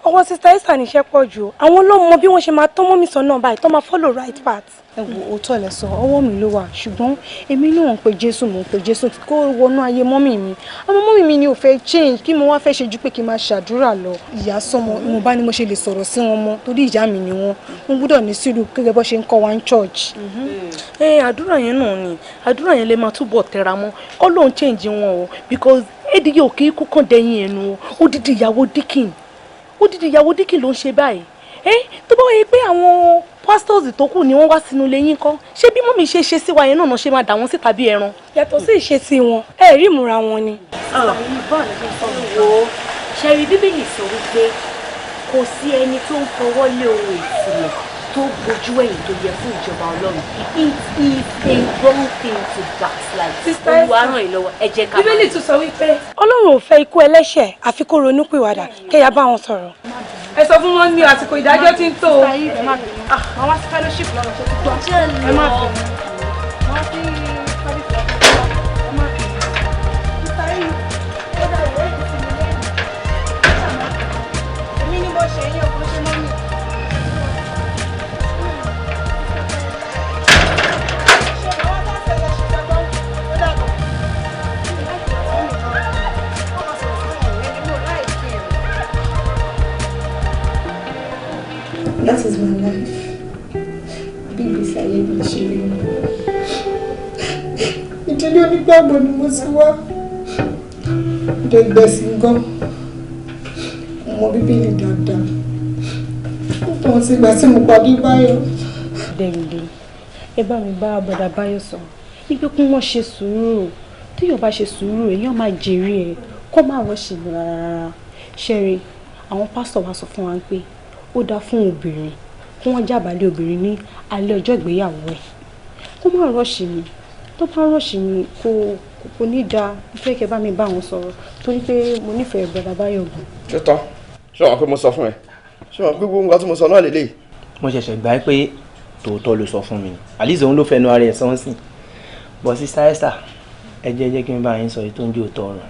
Ọwọ́ Sister Esther níṣẹ́ pọ̀ jù àwọn ló mọ bí wọ́n ṣe máa tọ́ mọ́mì sọ́nà báyìí tó máa follow right path. Ẹ wo òótọ́ lẹ sọ ọwọ́ mi ló wà ṣùgbọ́n èmi náà ń pe Jésù mò ń pe Jésù kó wọnú ayé mọ́mì mi àmọ́ mọ́mì mi ni ò fẹ́ change kí mo wá fẹ́ ṣe ju pé kí n máa ṣàdúrà lọ ìyá sọmọ mo bá ní mo ṣe lè sọ̀rọ̀ sí wọn mọ́ torí ìyá mi ni wọn mo gbọ́dọ̀ ní sùúrù gẹ́gẹ́ bó ṣe ń kọ́ wa ní church. Àdúrà yẹn náà ni àdúrà yẹn lè máa túbọ̀ tẹra mọ́ kọ́ ló ń change wọn o because èdè yóò kí kú kàn dẹ́yìn ẹnu o odidi ìyàwó díkìn ló ń ṣe báyìí tó bá wáyé pé àwọn pastors tó kù ni wọ́n wá sínú ilé yín kan ṣé bí mọ́mì ṣe ṣe sí wa yẹn náà ṣe máa dà wọ́n síta bí ẹran. Yàtọ̀ sí ìṣesí wọn ẹ rí ìmúra wọn ni. wo ṣẹ̀rí bíbélì sọ wípé kò sí ẹni tó ń fọwọ́ lé ohun ìsìnlẹ̀ tó bojú ẹ̀yìn tó yẹ fún ìjọba Ọlọ́run it is a wrong thing to backslide. Sister Olúwa ràn yín lọ́wọ́ ẹ jẹ́ ká. Bíbélì tún sọ wípé Ọlọ́run ò fẹ́ ikú ẹlẹ́ṣẹ̀ àfi kó ronúpìwàdà kẹ́yà bá wọn sọ̀rọ̀. Ẹ sọ fún wọn ní àsìkò ìdájọ́ tí ń tó o. Àwọn fellowship lọ́nà tó ti gbọ́ ẹ má bínú. Wọ́n ti parí ìfẹ́ ẹ má bínú. Sísá yìí ó dà ìwé ìdísí mi lẹ́yìn. Èmi ni mo ṣe yín òkú ṣe mọ́ mi. That is my life. Big beside me, she. Ìdílé onígbàgbọ́ ni mo ti wá. Ìdè ìgbẹ̀sìn gan. Mo Bíbélì dáadáa. Nítorí tí ìgbà tí mo pàdé Báyọ̀. Dẹ̀rùdẹ̀, ẹ bá mi bá Bọ̀dá Báyọ̀ sọ. Ipe kún wọ́n ṣe sùúrù. Tí yóò bá ṣe sùúrù, èèyàn máa jèrè ẹ̀. Kọ́ máa wọ́n ṣe rárá. Ṣẹ́rí, àwọn pásítọ̀ wa sọ fún wa pé ó dá fún obìnrin kí wọ́n jábàálẹ̀ obìnrin ní alẹ́ ọjọ́ ìgbéyàwó ẹ̀ kó má rọ́ọ̀ṣì mi tó bá rọ́ọ̀ṣì mi kò ní da ìfẹ́ kẹ́ bá mi bá wọn sọ̀rọ̀ torí pé mo nífẹ̀ẹ́ Bọ̀dá Báyọ̀ gan. ṣé tán ṣé wọn pé mo sọ fún ẹ ṣé wọn pé gbogbo nǹkan tí mo sọ náà lélẹ̀. mo ṣẹ̀ṣẹ̀ gbà pé tòótọ́ ló sọ fún mi àlìsè òun ló fẹnu ara ẹ̀ sọ́nsìn bọ́ Sister Esther ẹ jẹ́ kí n bá yín sọ èyí tó ń jẹ́ òótọ́ ọ̀rọ̀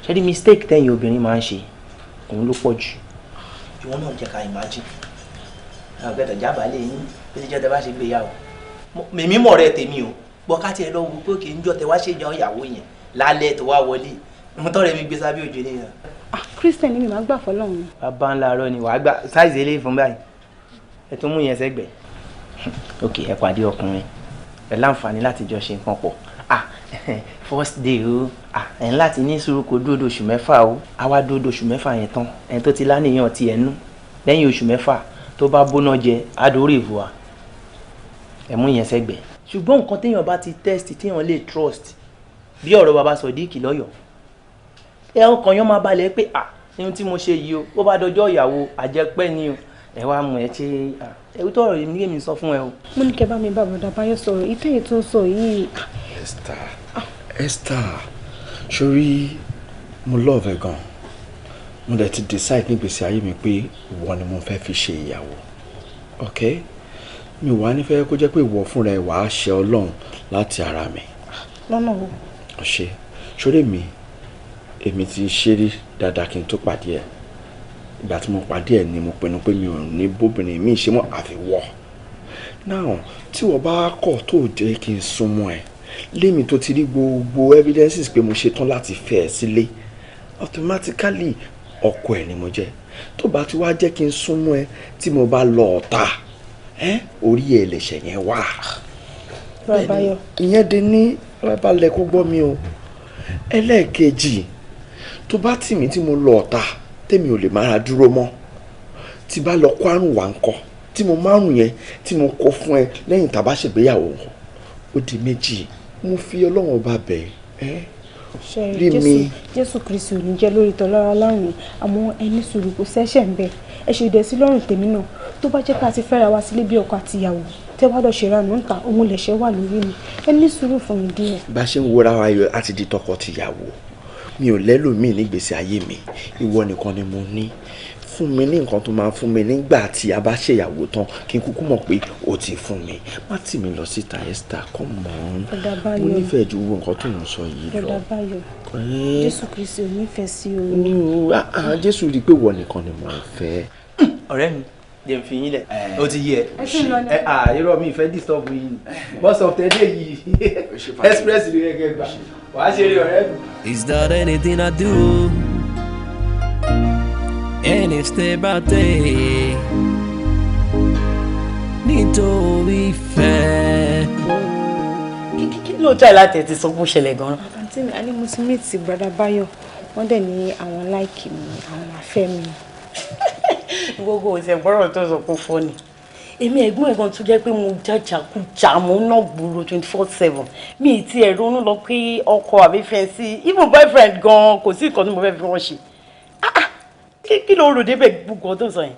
ṣé di mistake tẹ́yìn obìnrin máa ń ṣe òun ló pọ̀ jù. ìwọ náà jẹ́ ká imagine àgbẹ̀dọ̀ jábàálẹ̀ yín bí ti jẹ́ tẹ bá ṣe gbéyàwó mímí mọ̀ rẹ tèmi o bọ́ká tiẹ̀ lọ wo pé kì í jọ tẹ wá ṣèjọ ìyàwó yẹn lálẹ́ tó wá wọlé mo tọrẹ mi gbé sábẹ́ òjò nìyẹn. Christian mi máa gbà fọlọ́run ni. bàbá ńlá arọ ni wàá gbà sáìsì eléyìí fún báyìí ẹ tún mú yẹn sẹ́gbẹ̀ẹ́ ok ẹ pàdé ọkùnrin ẹ láǹfààní láti jọ ṣe nǹkan pọ̀ first day o ẹ̀ ń láti ní sùúrù kó dúró oṣù mẹ́fà o àwa dúró oṣù mẹ́fà yẹn tán ẹni tó ti láníyàn ti ẹ̀ nú lẹ́yìn oṣù mẹ́fà tó bá bóná jẹ adórí ìvùwà ẹ̀ mú yẹn sẹ́gbẹ̀ẹ́ ṣùgbọ́n nǹkan téèyàn bá ti test téèyàn lè trust bí ọ̀rọ̀ bàbá Sodiq lọ́yọ̀ọ́ ẹ̀ ọkàn yẹn máa balẹ̀ pé ohun tí mo ṣe yìí o ó bá dọjọ́ ìyàwó àjẹpẹ́ ni o ẹ wá mú ẹ ṣe ẹwú tọrọ yìí ní èmi sọ fún ẹ o. mo ní kẹ́ bá mi bá bọ̀dà Báyọ̀ sọ̀rọ̀ ìtẹ̀yẹ tó ń sọ yìí. Esther sori mo love ẹ gan mo dẹ̀ ti decide nígbèsè ayé mi pé ìwọ ni mo fẹ́ fi ṣe ìyàwó ok mi wà nífẹ̀ẹ́ kó jẹ́ pé ìwọ fúnra ẹ wàá ṣe Ọlọ́run láti ara mi. lọ́nà o. ọ̀ṣẹ́ sórí mi èmi ti ṣe rí dáadáa kí n tó pàdé ẹ ìgbà tí mo pàdé ẹ ni mo pinnu pé mi ò ní bóbìnrin mi ṣe mọ́ àfiwọ́ now tí wọ́n bá kọ̀ tó jẹ́ kí n súnmọ́ ẹ lémi tó ti rí gbogbo evidences pé mo ṣetán láti fẹ́ ẹ sílé automatically ọkọ ẹ ni mo jẹ́ tó bá ti wá jẹ́ kí n súnmọ́ ẹ tí mo bá lọ ọ̀tá orí ẹ lẹ̀ṣẹ̀ yẹn wà. Báyọ̀ ìyẹn de ní balẹ̀ kó gbọ́ mi o ẹlẹ́ẹ̀kejì tó bá tì mí tí mo lọ ọ̀tá tèmi ò lè mára dúró mọ́ tí bá lọ kó àrùn wá ńkọ́ tí mo márùn yẹn tí mo kó fún ẹ lẹ́yìn tá a bá ṣègbéyàwó ó di méjì mo fi Ọlọ́run ọba bẹ̀ ẹ́ rí mi. Jésù Kristi ò ní jẹ́ lórí tọ́lọ́rọ́ lọ́rùn àmọ́ ẹni sùúrù kò sẹ́ṣẹ̀ ń bẹ̀ ẹ ṣe ìdẹ̀sí lọ́rùn tèmi náà tó bá jẹ́ pé a ti fẹ́ra wa sílé bí ọkọ àti ìyàwó tẹ́ wá lọ ṣèrànù ń ta òun lẹ̀ṣẹ̀ wà lórí mi ẹni sùúrù fún mi díẹ̀. bá a ṣe ń wọra wa yọ láti di tọkọ tìyàwó mi ò lẹ́lòmíì nígbèsè ayé mi ìwọ nìkan ni mo ní fún mi ní nǹkan tó máa fún mi nígbà tí a bá ṣèyàwó tán kí n kúkú mọ̀ pé o ti fún mi má tì mí lọ síta Esther come on mo nífẹ̀ẹ́ ju owó nǹkan tó ń sọ yìí lọ. Bọ̀dà Báyọ̀ Jésù Kristi ò nífẹ̀ẹ́ sí o. Jésù rí i pé ìwọ nìkan ni mo fẹ́. ọ̀rẹ́ mi jẹ́ n fi yín lẹ̀ ó ti yẹ irọ́ mi ìfẹ́ disturb yín bọ́sọ̀ tẹ́lẹ̀ yìí express rí gẹ́gẹ́ gbà wàá ṣe rí ọ̀rẹ́ mi. Is that anything I do? Any step I take nítorí ìfẹ́. kí ló tẹ̀ láti ẹ̀ ti sọ fún ṣẹlẹ̀ gan-an. àǹtí mi alẹ́ mo ti meet Bọ̀dà Báyọ̀ wọ́n dẹ̀ ní àwọn láìkì mi àwọn afẹ́ mi. gbogbo ìṣẹ̀gbọ́rọ̀ tó sọ pé fọ́ ni èmi ẹ̀gbọ́n ẹ̀gbọ́n tó jẹ́ pé mo jàjàkújà mo ná gbòòrò 24/7 mi ì tiẹ̀ ronú lọ pé ọkọ àbí fẹ́ǹsì even boyfriend gan kò sí nǹkan tí mo fẹ́ fi wọ́n ṣe kí ló rò débẹ̀ gbogbo tó sọ yẹn.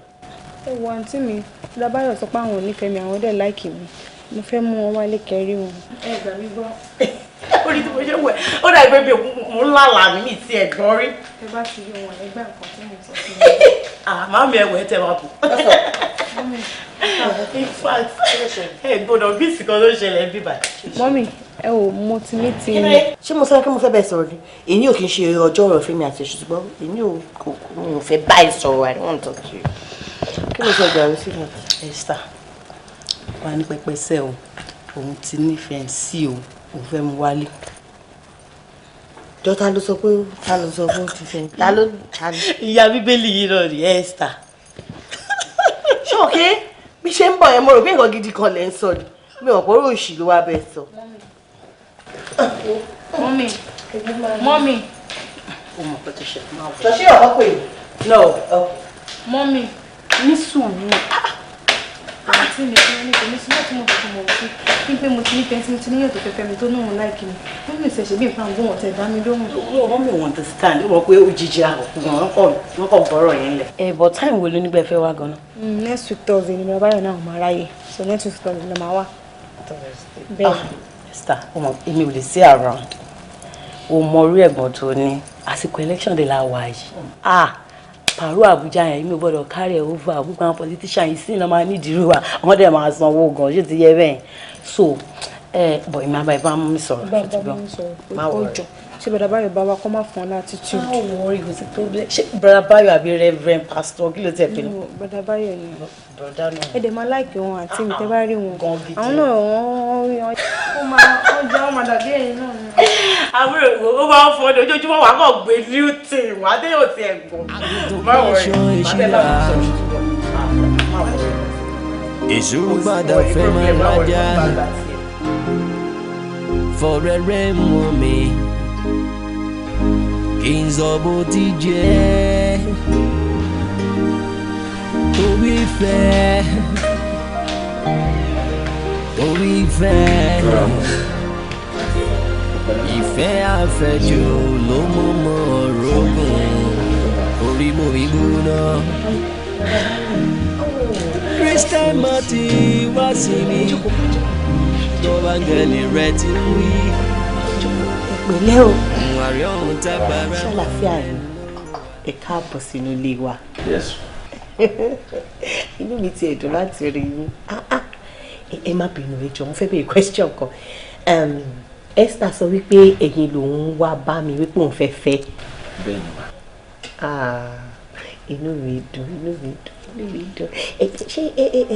ẹ wo àǹtí mi Bọ̀dà Báyọ̀ sọ pé àwọn ò nífẹ̀ẹ́ mi àwọn dẹ̀ láìkì mi mo fẹ́ mú wọn wálé kẹrí wọn. ẹ gbà mí gbọ́. orí tí mo ṣe wẹ̀ ó dà gbé bí mo ń lálàá mi tí ẹ̀ gbọ́ rí. ẹ bá ti rí wọn ẹgbẹ́ nǹkan tí mo sọ fún mi. àmọ́ mi ẹ̀wọ̀ ẹ̀ tẹ̀ wá kù. in fact ẹ gbọ́dọ̀ bí ìsìnkàn ló ṣẹlẹ̀ bí báyìí. mọ́mì ẹ ò mo ti ní ti. ṣé mo sọ pé mo fẹ́ bẹ́ẹ̀ sọ̀rọ̀ ni èyí ò kì í ṣe ọjọ́ ọ̀rọ̀ fún mi àti èṣù ṣùgbọ́n èyí ò fẹ́ báyìí sọ̀rọ̀ I don't want to talk to you. kí ló sọ ìgbà rẹ sí mi. Esther wà ní pẹpẹsẹ o òun ti nífẹ̀ẹ́ sí o òun fẹ́ mu wálé. jọta ló sọ pé ta ló sọ fún ti fẹ́ ta ló. ìyá bíbélì yìí náà rí Esther. ṣé òkè bí ṣe ń bọ̀ yẹn mo rò bí nǹkan gidi kan lẹ́ ń sọ ni mi ò pọ̀ òṣì ló wá bẹ́ẹ̀ sọ. mọ́mì. o mọ̀ pé tó ṣe máa wọ̀. ṣọṣẹ́ ọ̀pọ̀ pè é. no. mọ́mì ní sùúrù. àǹtí mi kí wọ́n ní kò ní sí láti mọ̀ tuntun mọ̀ sí kí n pé mo ti ní fẹ́ntì mo ti níyàn tó fẹ́fẹ́ mi tó náà wọn láìkí mi wọ́n mi ṣẹ̀ṣẹ̀ bí nǹkan àgbọ̀n ọ̀tẹ̀ dá mi lóhùn. wọ́n mi wọ́n understand wọ́n pé òjijì àkọ́kọ́ wọn kàn bọ́rọ̀ yẹn lẹ̀. but time wo ló nígbà ẹ fẹ́ wá gan-an. next week Thursday ni Bọ̀dà Báyọ̀ náà máa ráyè so next week Thursday ni màá wá. bẹ́ẹ̀ Esther èmi ò lè sí around o mọ orí ẹ̀gbọ́n tó ní àsìkò election de la wà yìí pàrọ̀ Àbújá yẹn mi ò gbọ́dọ̀ carry over gbogbo àwọn politician yìí sí ní ọmọ nídìí wa wọ́n dẹ̀ máa sanwó gan ṣé ti yẹ bẹ́ẹ̀ so Bọ̀ ìmọ̀ àbá ìbá mú mi sọ̀rọ̀. Bàbá mi sọ̀rọ̀ pé ó jọ. Ṣé Brother Bayo bá wa kọ́ máa fún ọ l'attitude? Báwo rí kò sí problem? Ṣé Brother Bayo àbí Reverend Pastor kí ló tẹ̀ pé? Brother Bayo ni. Brother náà. Ẹ dẹ̀ máa láìpẹ́ wọn àti mi tẹ́ bá rí wọn. Àwọn náà wọ́n jẹ́ wọn máa dàbí ẹ̀yìn náà ni. Àbúrò ó máa ń fọ́ ní ojoojúmọ́ wàá kàn gbé new thing wàá dé yóò ti ẹ̀ gbọ́n. Báwo rí? Èṣù gbàdá fẹ́ máa rájà fọ̀rẹ́rẹ́ mú mi kí n sọ bó ti jẹ́ torí ìfẹ́ ìfẹ́ àfẹ́jù ló mú mọ́ ọ̀rọ̀gùn orí mo ìgbóná. Christian Marty wá sí mi tó bá ń gẹ̀lì rẹ̀ ti wí. Ìpínlẹ̀ o. Àrí ọ̀hún tábàárà. Ṣàlàfíà rẹ̀ ẹ káàbọ̀ sínú ilé wa. Yes. Inú mi ti ẹ̀dùn láti rí yín. Ẹ má bínú ẹ jọ̀ọ́ mo fẹ́ béèrè question kan. Esther sọ wípé ẹ̀yin lòun wá bá mi wípé òun fẹ́ fẹ́. Bẹ́ẹ̀ni ma. Inú mi dùn. Ṣé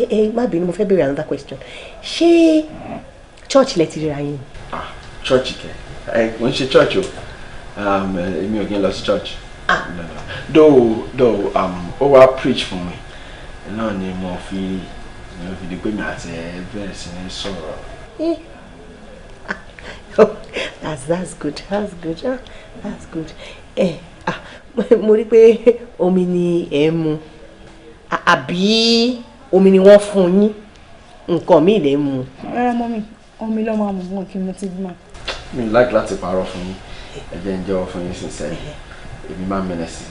ẹ má bínú mo fẹ́ béèrè another question. Ṣé church lẹ ti ríra yín? Church kẹ mo ń ṣe church o èmi ò kí n lọ sí church. Though ó wá preach fún mi náà ni mo fi di pé mi àti ẹ bẹ̀rẹ̀ sí ní sọ̀rọ̀. That's good. Mo rí pé omi ni ẹ mu àbí omi ni wọ́n fún yín nǹkan mi lè mu. Rárá mọ́mí omi ló máa mú wọn kí mo ti gbọ́n. Mi like láti parọ́ fún yín ẹ jẹ́ ń jẹ́wọ́ fún yín sincerely èmi máa ń mẹ́lẹ̀ sí.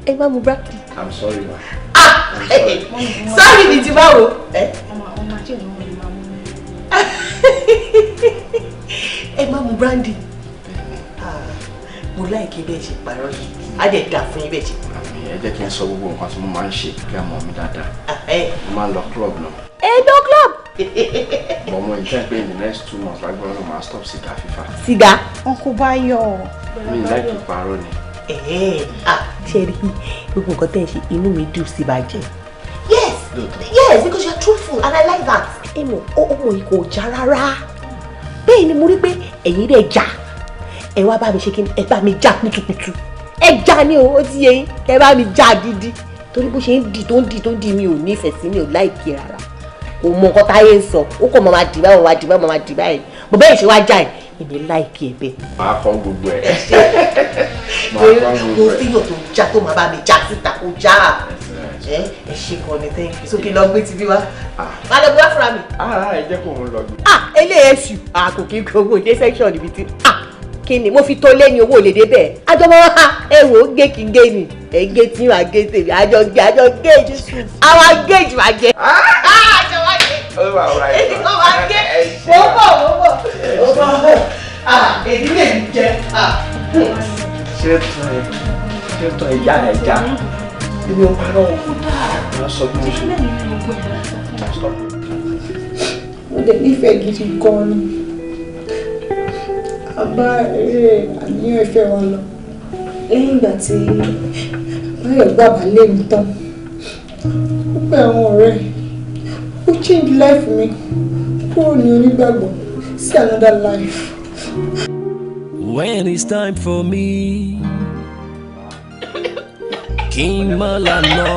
Ẹ má mu brandy. I'm sorry ma. Sorry ni ti báwo. Ọmọ ajé ìlú wọn lè máa mú mi. Ẹ má mu brandy. Mo láìkí bẹ́ẹ̀ ṣe parọ́ yìí á dẹ̀ dà fún yín bẹ́ẹ̀ ṣe. Ẹ jẹ́ kí n sọ gbogbo nǹkan tí mo máa ń ṣe kí ẹ mọ̀ mi dáadáa. Mo máa ń lọ club náà. No club. But mo intend pé in the next 2 months lágbára ló máa stop sìgá fífà. Sìgá. Uncle Bayo. Mi láìkí parọ́ ni. Ṣé rí gbogbo nǹkan tẹ́ ẹ ṣe inú mi dùn sí bàjẹ́. Yes, because you are truthful and I like that. Èmo ọmọ yìí kò já rárá. Bẹ́ẹ̀ ni mo rí pé ẹ̀yin rẹ̀ já. Ẹ wá bá mi ṣe kí ni ẹ bá mi já kutukutu. Ẹ já ni o, ó ti yé yín. Ẹ bá mi já gidi. Torí bó ṣe ń di tó ń di mi ò nífẹ̀ẹ́ sí mi ò láìkí rárá. Kò mọ nǹkan táyé ń sọ. Ó kàn máa dì báyìí. Mo bẹ́ẹ̀ ṣe wá já ẹ̀. Èmi láìkí ẹ bẹ́ẹ̀. Màá kọ́ gbogbo ẹ̀. Mo fíyàn tó já tó máa bá mi já síta kó já. Ẹ ṣe kan ní thank you. Sókè lọ gbé ti bí wá. Má lọ bí wá fúnra mi. Ẹ jẹ́ kó òun lọ gbé. Eléyèsù kò kí gbogbo dé section níbi tí. Kí ni mo fi tó lé ní owó lè débẹ̀. Àjọmọ́ ẹ wò ó gé kí n gé ni. Ẹ gé tí wàá gé tèmi. Àjọ géèjì. Àwọn géèjì máa jẹ. Àjọ wá gé. Èyí kò máa gé. Mo bọ̀. Èyí lè mi jẹ. Ṣé tán ẹja? Èmi ò parọ́ o. Wọ́n sọ bí mo ṣe. Mo lè nífẹ̀ẹ́ gidi gan-an ni. A bá eré àníyàn ìfẹ́ wa lọ. Lẹ́yìn ìgbà tí Báyọ̀ gbàgbà lé mi tán, ó pè àwọn ọ̀rẹ́ ó change life mi kúrò ní onígbàgbọ́ sí another life. When it's time for me, King Malano,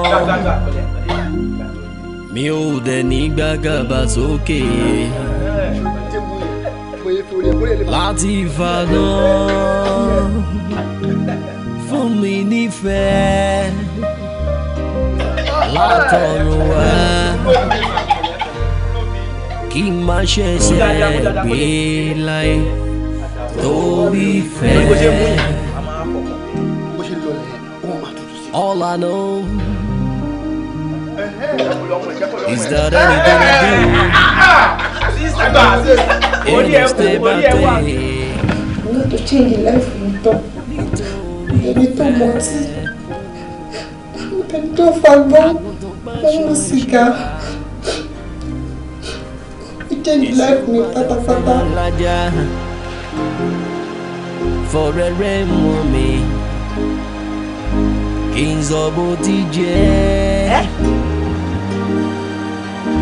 mi ò dẹ̀ ní gbàgàbà sókè. Láti Ìbàdàn fún mi nífẹ̀ẹ́ látọ̀run wá kí n má ṣẹ̀ṣẹ̀ gbé láyé torí fẹ́. All I know is that anything I do, it's stay by day. I'm going to change the life of my dog. Ẹni tó mọtí, ẹni tó fagbọ́n, ẹni tó sìgá. Ó change life mi pátápátá. Fọ̀rẹ́rẹ́ mọ́ mi kí n sọ bó ti jẹ́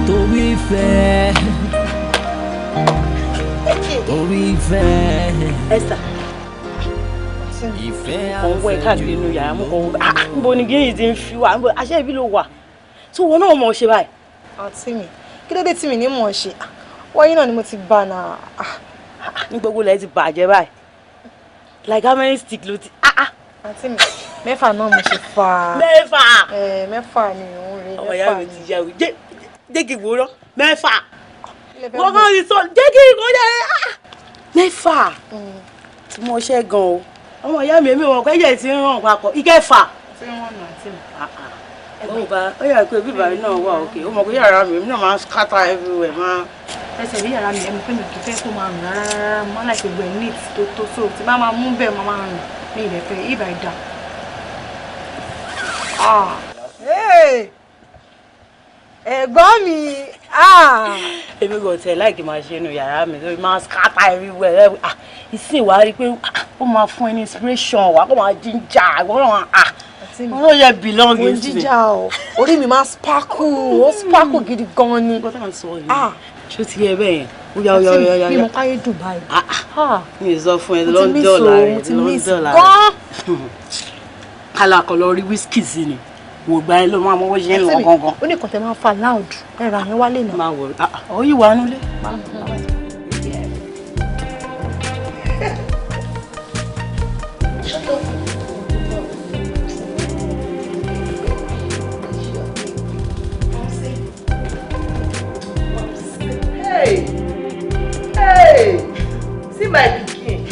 torí ìfẹ́ torí ìfẹ́. Esther ọwọ́ ẹ̀ káàkiri inú yàrá mú kọ́ níbo ni gíyìn ti ń fi wà níbo aṣẹ́ ibi ló wà tí wọn náà mọ̀ ṣe báyìí. àǹtí mi kí ló dé tí mi ní mọ̀ ṣe wáyé náà ni mo ti bá náà. ní gbogbo ilẹ̀ ti bàjẹ́ báyìí like how many stick ló ti. àǹtí mi mẹ́fà náà mo ṣe fà á. mẹ́fà ni òun rè ọmọ ìyá mi ti yà wí jẹ́ kí n wò ó lọ mẹ́fà wọ́n kàn ti sọ jẹ́ kí n kò jẹ́ mẹ́fà tí mo ṣe gan o ọmọ ìyá mi èmi wọn kọ́ ẹ̀jẹ̀ tí ń ràn papọ̀ ìkẹfà. tí wọ́n nà àǹtí mi. ó yà pé bíbá náà wà òkè ó mọ̀ pé yàrá mi náà máa ń scatter everywhere máa. ẹsẹ̀ bí yàrá mi ẹ̀mí pé mi kì í fẹ́ kó máa rùn rárá mọ́ láì gbogbo ẹ̀ neat tó so tí bá máa mú bẹ́ẹ̀ máa rùn ní ìrẹ́fẹ́ ìbà ìdá. ẹ̀gbọ́n mi èmi kò tẹ̀ láì kí n máa ṣe inú yàrá mi lórí máa scatter everywhere ìsìn wàá rí i pé ó máa fún ẹ ní inspiration wà á kó máa jíjà wọ́n ló yẹ belong in sí. mo jíjà o orí mi máa sparkle ó sparkle gidi gan ni. ṣó ti yẹ bẹ́ẹ̀ yẹn ó yá. bí mo káyé Dubai. mi ò sọ fún ẹ London la rẹ kálá kan lọ rí whisky sí ni wò gba ẹ ló máa mọ́wọ́ ṣe ń lọ gangan. ó ní kàn tẹ máa fa loud ẹ̀rọ àyẹ̀wò wálé náà. máa wọ̀ ọ́ yìí wà nulẹ̀. Hey, see my pikin.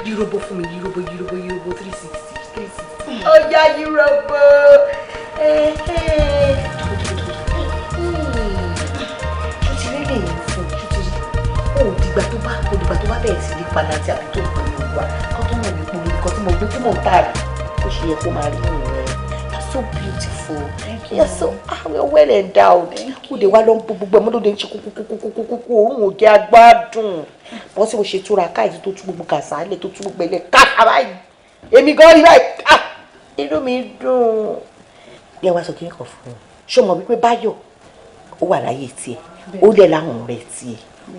Yirobo fún mi, yirobo 360. Oh yeah, yirobo. Ṣé lè yín fún ṣé dìgbà tó bá bẹ̀rẹ̀ sí ní padà tí àbí tó ń pè ní wa kó tó mọ̀ nípa nǹkan tí mo gbé tí mò ń tà rí ó ṣe yẹ kó máa rí ìrìn rẹ̀. You're so beautiful. You're so we're well endowed. Ó de wá lọ gbogbo ẹmọ lóde ń ṣe kúkúkúkúkú òun ò jẹ́ agbádùn. Bọ́n sì mo ṣe túra káyìí tó tú gbogbo kàsálẹ̀ tó tú gbogbo ẹlẹ́ káfà báyìí. Èmi gan rí báyìí inú mi dùn. Yẹ wá sọ kí n kàn fún un. Ṣé o mọ̀ wípé Báyọ̀ ó wà láyé tiẹ̀ ó dẹ̀ láwọn ọ̀rẹ́ tiẹ̀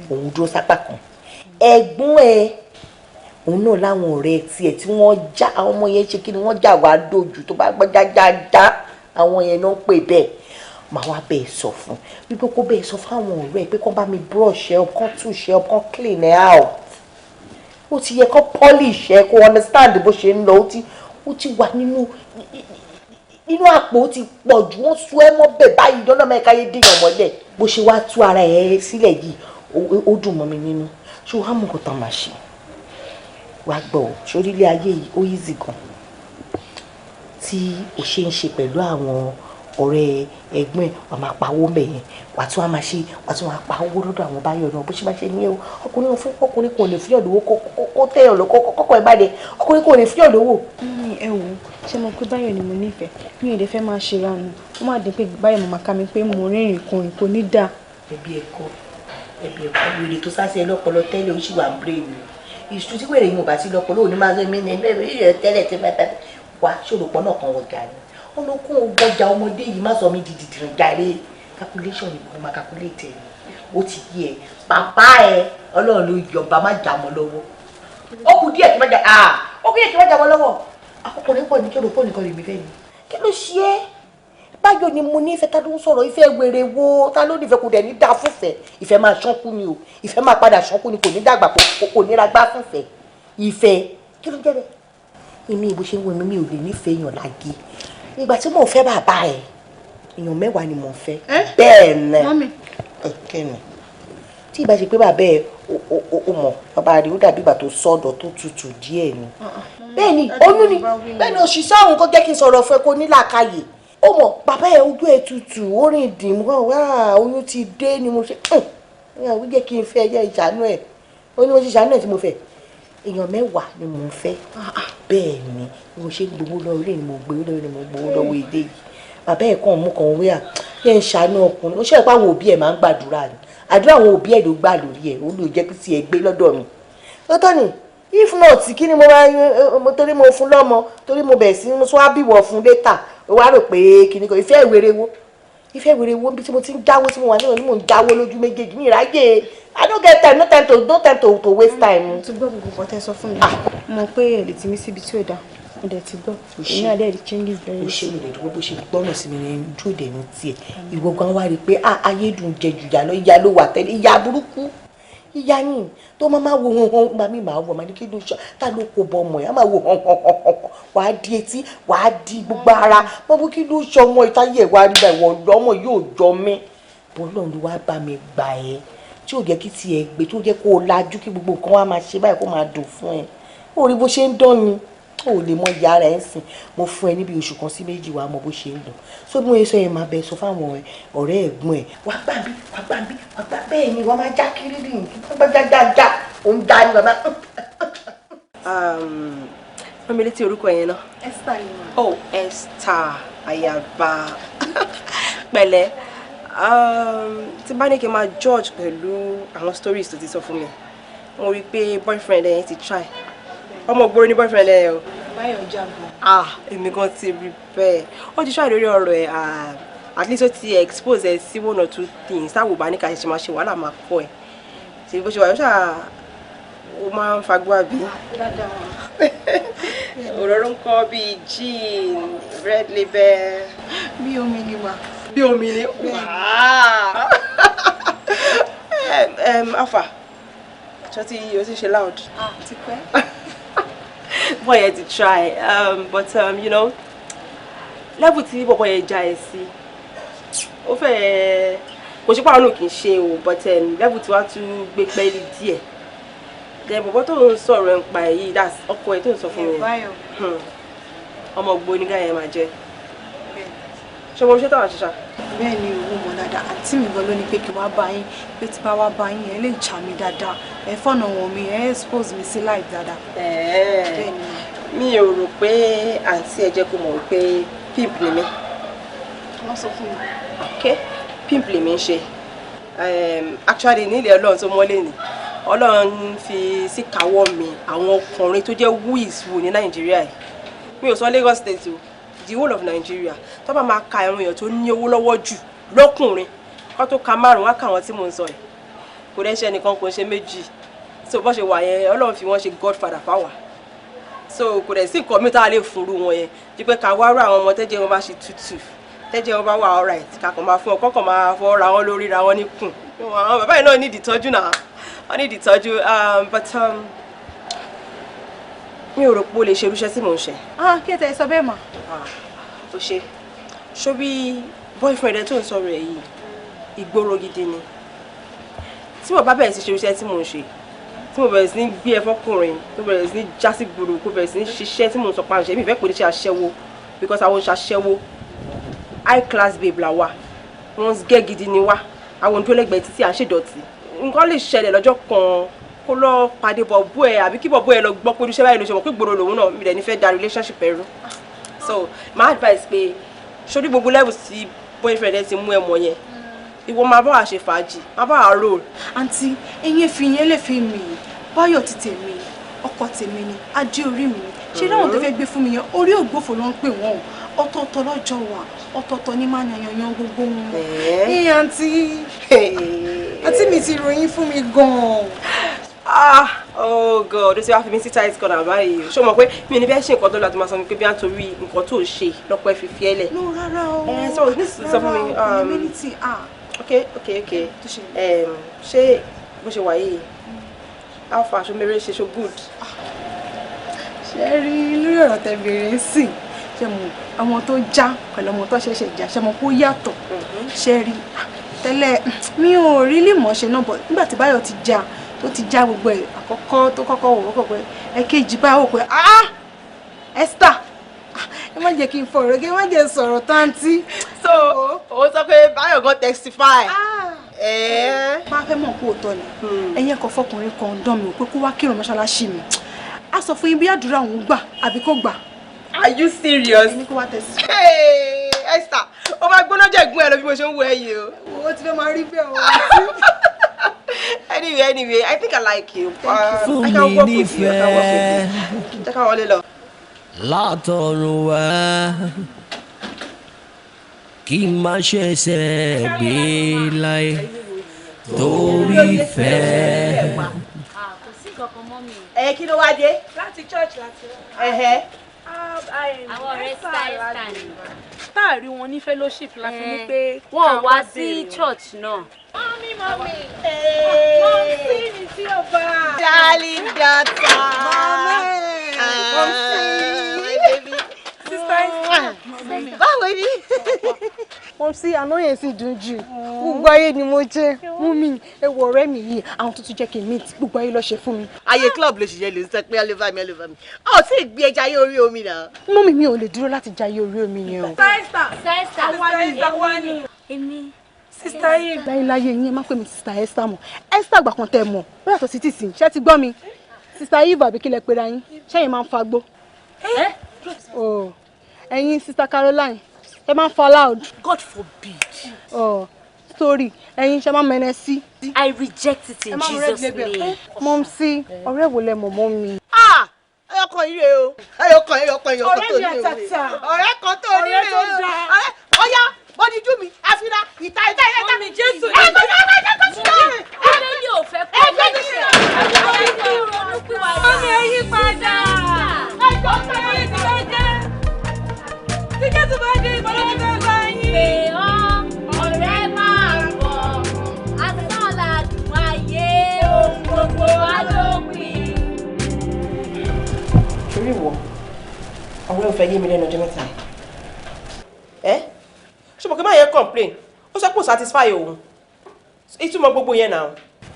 òun dúró sápá kan. Ẹ̀gbọ́n ẹ̀ òun náà láwọn ọ̀rẹ́ tiẹ̀ tí wọ́n já àwọn ọmọ yẹn ṣe kí ni wọ́n já wá dojú tó bá gbọ́ jájájá àwọn yẹn náà ń pè bẹ́ẹ̀ màá wá bẹ́ẹ̀ sọ fún wípé kó bẹ́ẹ̀ sọ fún àwọn ọ̀rẹ́ pé kó bá mi brush ẹ kó touch ẹ kó clean ẹ out ó ti yẹ kó polish ẹ kó understand bó ṣe ń lọ ó ti wà nínú àpò ó ti pọ̀ jù wọ́n sú ẹ mọ́ bẹ́ẹ̀ báyìí dọ́nà mẹ́ka yé dèèyàn mọ́lẹ̀ bó ṣe wá tú ara ẹ sílẹ̀ yìí ó dùn mọ́ mi nínú ṣé wàá mú nǹkan tán máa ṣe wàá gbọ́ sórí ilé ayé yìí ó easy gan tí o ṣe ń ṣe pẹ̀lú àwọn ọ̀rẹ́ ẹ̀gbọ́n wàá máa pa owó mẹ́yẹn wàá tún máa pa owó lọ́dọ̀ àwọn Báyọ̀ náà bó ṣe máa ṣe ní ẹ̀wọ̀ ọkùnrin kò lè fíyàn lówó kó tẹ̀yàn lọ kọ́kọ́ ẹ̀ bá dé ọkùnrin kò lè fíyàn lówó. ẹ wò ṣé mo pé Báyọ̀ ni mo nífẹ̀ẹ́ mi ò lè fẹ́ máa ṣe ránu ó má dín pé Báyọ̀ mo máa ká mi pé mo rìnrìn kùnrin kò ní dáa. ẹbí ẹ̀kọ́ wèrè tó sá sí ẹ lọ́pọlọ tẹ́lẹ̀ ó sì wà bírèèmù ìṣú tí wèrè yìí ò bá sí lọ́pọlọ òní máa ń gbé mi ní tẹ́lẹ̀ tí bá wà ṣòlòpọ̀ náà kan wọ̀ gàrí olókùn ọgbọ́jà ọmọdé yìí má sọ mí di dìdìrín jàre calculation ni mo máa calculate ẹ̀ ó ti yí ẹ bàbá ẹ ọlọ́run ló yọba má jà mọ́ lọ́wọ́ ó kù díẹ̀ kí má jà mọ́ lọ́wọ́ ọkùnrin pọ̀ ní kí olùkọ́ nìkan lè mi fẹ́ ni kí ló ṣe é Báyọ̀ ni mo nífẹ̀ẹ́ ta ló ń sọ̀rọ̀ ìfẹ́ wèrè wo ta ló nífẹ̀ẹ́ kò dẹ̀ ní dá fúnfẹ́ ìfẹ́ máa ṣánkú ni o ìfẹ́ máa padà ṣánkú ni kò ní dàgbà kò ní ra gbá fúnfẹ́ ìfẹ́ kí ló jẹ́ bẹ́ẹ̀ èmi ìbò ṣe ń wo mi ò lè nífẹ̀ẹ́ èèyàn lágé ìgbà tí mò ń fẹ́ bàbá ẹ̀ èèyàn 10 ni mò ń fẹ́ bẹ́ẹ̀ ni kẹ́ni tí ìbá ṣe pé bàbá ẹ̀ ó mọ̀ bàbá rẹ̀ ó dàbí ìgbà tó sọ́dọ̀ tó tutù díẹ̀ ni bẹ́ẹ̀ ni oyún ni bẹ́ẹ̀ ni òṣìṣẹ́ àwọn kan jẹ́ kí n sọ̀rọ̀ fẹ́ kó ní làákàyè ó mọ̀ bàbá ẹ̀ ojú ẹ̀ tutù ó rìn dìmú wá oyún ti dé ni mo ṣe ó jẹ́ kí n fẹ́ ẹ̀yẹ ìṣàánú ẹ̀ ó ní mo ṣe ìṣàánú ẹ̀ tí mo fẹ́ èèyàn 10 ni mò ń fẹ́ bẹ́ẹ̀ ni mo ṣe gbowó lọ orí ni mo gbowó lọ ni mo gbowó lọ́wọ́ èdè yìí bàbá ẹ̀ kàn mú kan wíwà yẹn ń ṣàánú ọkùnrin ó ṣe pé àwọn òbí ẹ̀ máa ń gbàdúrà ni àdúrà àwọn òbí ẹ̀ ló gbà lórí ẹ̀ ó lè jẹ́ kí tí ẹ gbé lọ́dọ̀ mi ó tọ́ ni if not kí ni mo máa torí mo fún lọ́mọ torí mo bẹ̀rẹ̀ sí mo tún wá bíwọ̀ fún létà ó wá rò pé kí ni kò ìfẹ́ ìwéré wo bí tí mo ti ń jáwó tí mo wà níwọ̀n ni mo ń jáwó lójú méjèèjì ní ìráyè I don't get time no time to waste time. tó gbọ́ gbogbo nǹkan tẹ́ sọ fún mi mo pé ẹ̀ lè ti mí síbi tí ò dáa mo dẹ̀ ti gbọ́ èmi náà dẹ̀ di changes very soon. ó ṣe ìrìn ìdúró bó ṣe gbọ́nà sí mi ní ojú òde ní tiẹ̀ ìwọ gan wá rí i pé ayé dùn jẹ jù yà lọ ìyá ló wà tẹ́lẹ̀ ìyá burúkú ìyá yìí tó máa wo hàn gba mi máa wọ máa ní kí ló ṣe ta ló kó bọ ọmọ yẹn á máa wo hàn wàá di etí wàá di gbogbo ara wọn bó kí ló ṣe ọmọ ìtayé wàá rí báyìí wọ́n ọmọ yóò jọ mí bọ́lọ́run ló wá bá mi gbà ẹ́ tí ò jẹ́ kí tiẹ̀ gbé tó jẹ́ kó o lajú kí gbogbo nǹkan wá máa ṣe báyìí kó máa dùn fún ẹ ó rí bó ṣe ń dán ni ó lè mọ ìyá rẹ̀ ń sìn mo fún ẹ níbi oṣù kan sí méjì wàá mọ bó ṣe ń dùn so bí mo yẹ sọ yẹn máa bẹ sọ fáwọn ọ̀rẹ́ ẹ̀gbọ́n ẹ̀ wàá gbà bẹ́ẹ̀ ni wàá máa já kiri ní gbàgbàgbàgbà ó ń dá ní bàbá. fún mi létí orúkọ yẹn náà. Esther ni wọn. Oh, Esther Ayaba pẹ̀lẹ́ tí bá ní kí n máa judge pẹ̀lú àwọn stories tó ti sọ fún mi mo rí i pé boyfriend ẹ̀yẹn ti try ọmọ ògbóró ní boyfriend ẹ̀yẹn o. báyọ̀ jábọ̀. Èmi gan ti rí bẹ́ẹ̀ ó ti try lórí ọ̀rọ̀ ẹ̀ at least ó ti expose ẹ̀ sí one or two things táwọn bá ní ká ṣe máa ṣe wàhálà máa kọ́ ẹ̀ tí bó ṣe wà yóò ṣáà ó máa ń fagbá bí. òróró ń kọ́ bíi jean red label. bí omi ni wà. bí omi ni afa ṣọtí o ti ṣe loud. ti pẹ́. boy yẹn ti try but you know level tí bọ̀bọ̀ yẹn já ẹ sí ó fẹ́ kò ṣe pàrọ̀ kì í ṣe o but level tí wàá tún gbé pẹ́ẹ́lí díẹ̀ then bọ̀bọ̀ tó ń sọ̀rọ̀ ẹ̀ ń pa èyí that's ọkọ ẹ̀ tó ń sọ fún mi ọmọ ògbóni gáyẹn máa jẹ́ ṣé mo ṣe táwọn ṣiṣà. bẹ́ẹ̀ ni owó mọ̀ dáadáa àǹtí mi gan ló ní pé kí wá bá yín pé tí bá wá bá yín ẹ lè jà mí dáadáa ẹ fọ̀nà wọn mi ẹ expose mi sí life dáadáa. bẹ́ẹ̀ ni mi ò rò pé àǹtí ẹ jẹ́ kó mọ̀ wípé pimp ni mí. wọ́n sọ fún mi. ok pimp lèmi ń ṣe actually nílẹ̀ ọlọ́run tó mọ́lé ni ọlọ́run fi sí káwọ́ mi àwọn ọkùnrin tó jẹ́ wíìsù ní nàìjíríà yìí mi ò sọ Lagos State o the whole of Nigeria tó bá máa ka ẹran èèyàn tó ní owó lọ́wọ́ jù lọ́kùnrin kó tó ka márùn-ún wá káwọn tí mò ń sọ yìí kò dẹ́ ṣe ẹnìkan kò ṣe méjì so bó ṣe wà yẹn ọlọ́run fi wọ́n ṣe godfather fáwa so kò dẹ̀ sí nǹkan mi tá a lè fúnru wọn yẹn ju pé ká wá rú àwọn ọmọ tẹ́jẹ́ wọn bá ṣe tútù tẹ́jẹ́ wọn bá wà alright kakọ̀ máa fún ọ kọ́kọ̀ máa fọ́ ra wọn lórí ra wọn níkùn àwọn bàbá yìí náà ní ìdìtọ́jú náà wọ́n ní ìdìtọ́jú but mi ò rò pé o lè ṣe irúṣẹ́ tí mò ń ṣe. kí ẹ tẹ sọ bẹ́ẹ̀ mọ̀. ó ṣe ṣóbí boyfriend ẹ tó ń sọ̀rọ̀ ẹ̀ yìí ìgboro gidi ni tí mo bá bẹ̀rẹ̀ sí ṣe irúṣẹ́ tí mò ń ṣe tí mo bẹ̀rẹ̀ sí ní gbé ẹ fọkùnrin tó bẹ̀rẹ̀ sí ní jásí gbòòrò kó bẹ̀rẹ̀ sí ní ṣiṣẹ́ tí mò ń sọ pa àṣẹ mi ìfẹ́ pè ní ṣe aṣẹ́wó because àwọn ṣaṣẹ́wó high class babe la wa wọ́n gẹ́ gidi ni wa àwọn òǹdó lẹ́gbẹ̀ẹ́ títí à ń ṣèdọ̀tí nǹkan lè ṣẹlẹ̀ lọ́jọ́ kan kó lọ pàdé bọ̀bú ẹ̀ àbí kí bọ̀bú ẹ̀ lọ gbọ́ pé irúṣẹ́ báyìí ló ṣe mọ̀ pé gbòòrò lòun náà mi dẹ̀ ní fẹ́ da relationship ẹ̀rú so my advice pé sórí gbogbo level tí boyfriend ẹ ti mú ẹ mọ̀ yẹn ìwọ máa bá wa ṣe fàájì máa bá wa roll. àǹtí eyín fi yẹn lè fi mì í báyọ̀ ti tèmi ọkọ tèmi ni ajé orí mi ṣé láwọn tó fẹ́ gbé fún mi yẹn orí ògbófò ló ń pè wọ́n ọ̀tọ̀ọ̀tọ̀ lọ́jọ́ wa ọ̀tọ̀ọ̀tọ̀ ní máa yanyan gbogbo wọn. àǹtí mi ti ròyìn fún mi gan-an. Oh God, ó ti wá fi mí sí tight corner báyìí ṣé o mọ̀ pé mi ò ní fẹ́ ṣe nǹkan tó lọ àti máa sọ pé bí a torí nǹkan tó ṣe lọ́pọ̀ ẹ̀ fi fi ẹ́ lẹ̀. no rárá o. so ní sọ fún mi. community ok ṣé bó ṣe wà yìí alpha aṣọ mẹ́rẹ́ ṣe ṣo good. ṣe rí lórí ọ̀rọ̀ tẹ bèrè sí ṣe mọ̀ àwọn tó já pẹ̀lú ọmọ tó ṣẹ̀ṣẹ̀ já ṣe mọ̀ kó yàtọ̀ ṣe rí tẹ́lẹ̀ mi ò rí lè mọ̀ ṣe náà bọ̀ nígbà tí Báyọ̀ ti já tó ti já gbogbo ẹ̀ àkọ́kọ́ tó kọ́kọ́ wò wọ́pọ̀ pé ẹ̀kejì báyìí wò pé Esther ẹ má jẹ́ kí n fọ̀rọ̀ kí ẹ má jẹ́ sọ̀rọ̀ táǹtí. so o sọ pé Báyọ̀ gan testify. máa fẹ́ mọ̀ kó o tọ́ ni ẹ̀yin ẹ̀kọ́ fọkùnrin kan dán mi ò pé kó wá kírun mọ́ṣáláṣí mi a sọ fún yín bí àdúrà òun gbà àbí kò gbà. Are you serious? ẹni kó wá testify. Esther o máa gbóná jẹ̀gún ẹ lọ bí mo ṣe ń wo ẹ yìí o. o ti fẹ́ máa rí bẹ́ẹ̀ o. Anyway, I think I like you. I can work with you. Check out all the love. Látọ̀run wá kí má ṣe ṣe gbé láyé torí fẹ́. Kí ló wá dé? Láti church láti àwọn ọ̀rẹ́ style táàrí wọn ní fellowship láti ní pé wọ́n wá sí church náà. Mọ́mí. Mọ́mí mi tí ó bá. Darling daughter. Mọ́mí. Sister. Báwo ni? Mom sí àná yẹn sì dùn jù. Gbogbo ayé ni mo jẹ́. Mummy, ẹ wo ọ̀rẹ́ mi yìí, àwọn tó tún jẹ́ kí n meet. Gbogbo ayé ló ṣe fún mi. Ayé club ló ṣiṣẹ́ lè sọ pé ọlọ́fà mi. Ó tí ì gbé ẹja ayé orí omi náà. Mummy mi ò lè dúró láti jayé orí omi yẹn o. Sister. Èmi. Sister yìí. Láyé yín ẹ má pè mí Sister Esther mọ́. Esther àgbà kan tẹ́ mọ̀. Ó yàtọ̀ sí tìsín. Ṣé ti gbọ́ mi? Sister yìí bàbí kílẹ̀ pera yín. Ṣẹ́yìn máa ń fagbó. Oh. Ẹ̀yin Sister Caroline. Ẹ máa ń fa loud. God forbid. Oh. Sorry. Ẹ̀yin ṣe máa ń mẹ́nẹ́ sí. I reject it in Jesus' name. Mom sí ọ̀rẹ́ wo lẹ mọ̀ mọ́ mi. Ẹyọkàn yìí rè o. Ẹyọkàn tó ní o. Ọ̀rẹ́ mi àtàtà. Ọ̀rẹ́ kan tó ní rè o. Ọ̀yá bọ́díjú mi àfihàn ìta. Mọ́mí Jésù ní Bíbélì ò fẹ́ kó lè ṣe àwọn ẹni ronú pìwàdà. Mọ́mí ẹ yí padà. Ẹjọ́ sọ̀rọ̀ ètò ẹ̀jẹ̀. Tí Jésù bá dé ìbọn ló ti fẹ́ bá yín. Pè ọ́ ọ̀rẹ́ máa bọ̀. Asán làdùn ayé ohun gbogbo alópin. Torí wọ, ọ̀rẹ́ ò fẹ́ yé mi lẹ́nu ọjọ́ mẹ́ta. Ṣé mo kí máa yẹ complain? Ó sọ pé ó satisfy òun. Ìtumọ̀ gbogbo yẹn náà.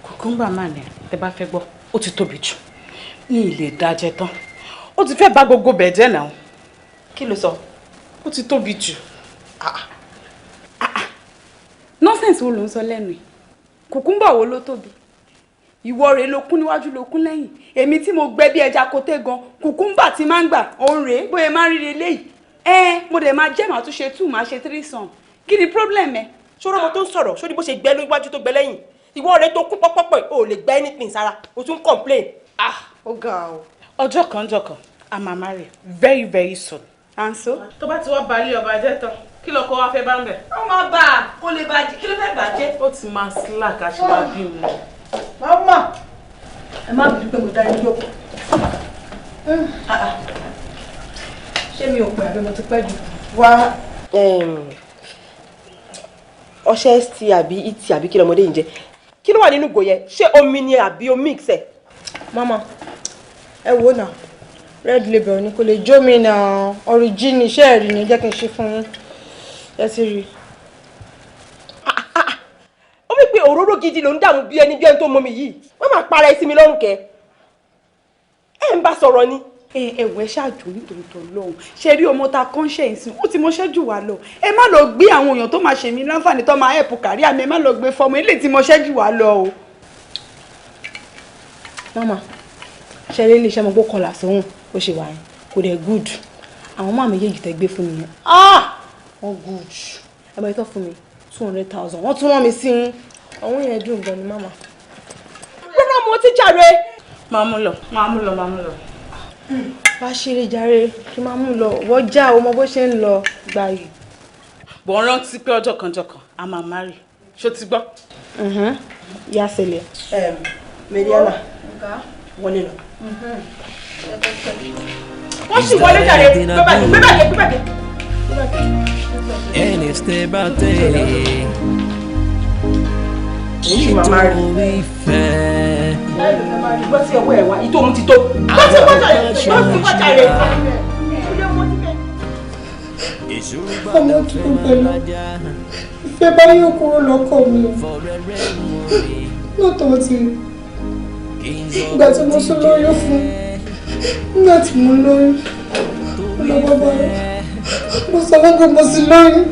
Kùkúmbà máa ní tẹ bá fẹ́ gbọ́, ó ti tóbi jù. Ní ilé dájẹ́ tán. Ó ti fẹ́ bà gbogbo bẹ̀ jẹ́ náà. Kí ló sọ? Ó ti tóbi jù. Nọ́sẹ̀nsì wo ló ń sọ lẹ́nu yìí? Kùkúmbà wo ló tóbi? Ìwọ rèé ló kún níwájú ló kún lẹ́yìn. Èmi tí mo gbẹ bí ẹja koté gan. Kùkúmbà tí máa ń gbà, òun rèé bóyá máa ń rí eléyìí. Mo dẹ̀ máa jẹ́ màá tún ṣe 2 máa ṣe 3 sàn. Kí ni problem ẹ? Ṣọ́rọ́ ọmọ tó ń sọ̀rọ̀, ṣó ní bó ṣe gbẹ́ lójú tó gbẹ lẹ́yìn. Ìwọ rẹ tó kún pọ́pọ́pọ́ ò lè gbẹ́ anything sára, o tún complain. Ó ga o. Ọjọ́ kan, a máa marry very very soon. And so? Tó bá ti wá balẹ̀ ọba jẹ́ tán, kí lọ́kọ wá fẹ́ bá ń bẹ̀? Ó máa bá a, kó lè bàjẹ́, kí ló fẹ́ bàjẹ́? Ó ti máa slack àṣẹ máa bí mu. Mama, ẹ má bínú pé mo dá yín jókòó. Ṣé mi ò pẹ́ àbí mo ti pẹ́ jù? Wá ọṣẹ st àbí it àbí kí lọmọdé yìí jẹ kí ló wà nínú ìgò yẹn ṣé omi ni àbí omi mix ẹ. Mama ẹ wo náà red label ni kò lè jó mi náà origin iṣẹ́ ẹ̀rí ni jẹ́ kí n ṣe fún yín ẹ ti rí. ó wí pé òróró gidi ló ń dààmú bí ẹni tó mọ mi yìí wọ́n máa para ẹ sí mi lọ́rùn kẹ́ ẹ ń bá sọ̀rọ̀ ni. Ẹ̀wẹ̀ ṣáàjò nítorí tó lóhùn ṣe rí ọmọ ta conscience ó ti mọṣẹ́ jù wá lọ ẹ má lọ gbé àwọn èèyàn tó máa ṣe mí láǹfààní tó máa help kárí àmì ẹ má lọ gbé fọmọ ilé tí mọṣẹ́ jù wá lọ o. Mama ṣe lè lè ṣe ọmọ gbókọ̀ làsóhùn ó ṣe wà yẹn kò dẹ̀ good àwọn máa méjèèjì tẹ gbé fún mi yẹn wọ́n good ẹ bá yẹ tó fún mi 200,000 wọ́n tún wọ́n mi sí àwọn yẹn dùn gan ni mama. rárá mo ti jàre. máa mú lọ. Bá ṣeré jàre kí máa mú lọ wọ́n já ọmọ bó ṣe ń lọ gbà yìí. Bọ̀ rántí pé ọjọ́ kan a máa marry ṣó ti gbọ́. Yá ṣẹlẹ̀. Mariana wọlé lọ. Wọ́n sì wọlé jàre gbẹ́bàgẹ́. Ẹni tẹ́ bá tẹ̀ nítorí fẹ́. Gbọ́ sí ọwọ́ ẹ̀ wá ìtò òun ti tó. Gbọ́ sí wọ́n jàre. Ọmọ tuntun pẹ̀lú ìfẹ́ bá yóò kúrò lọ́kọ̀ mi. Lóòótọ́ ti ìgbà tí mo sún lóyún fún nígbà tí mo lóyún lọ bàbá rẹ̀ mo sọ fún pé mo sì lóyún.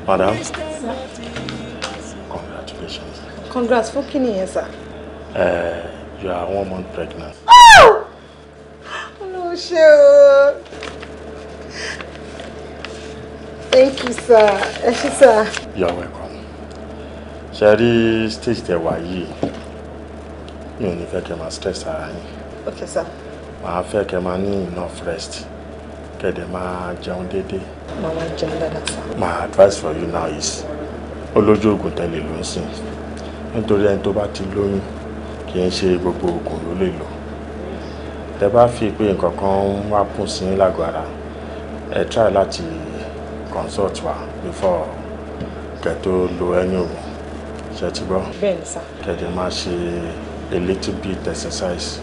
Madam, Congrats for kí nìyẹn sir. You are 1 month pregnant. ṣé o. Thank you, sir. Ẹ ṣé, sir. You're welcome. Ṣé rí stage tẹ́ wà yìí, mi ò ní fẹ́ kẹ́ máa stress ara yín. Okay, sir. Màá fẹ́ kẹ́ máa ní enough rest. Kẹ́dẹ̀ máa jẹun déédéé. Màá jẹun dáadáa, sir. My advice for you now is olójú oògùn tẹ́lẹ̀ ló ń sìn. Nítorí ẹni tó bá ti lóyún kì í ṣe gbogbo oògùn ló lè lò. Tẹ́ bá fi pé nǹkan kan wá kún sí lágọ̀ọ́ ara, ẹ try láti consult wa before kẹ́ tó lo ẹni oògùn. Ṣé ti gbọ́? Bẹ́ẹ̀ni, sir. Kẹ́dẹ̀ máa ṣe a little bit exercise.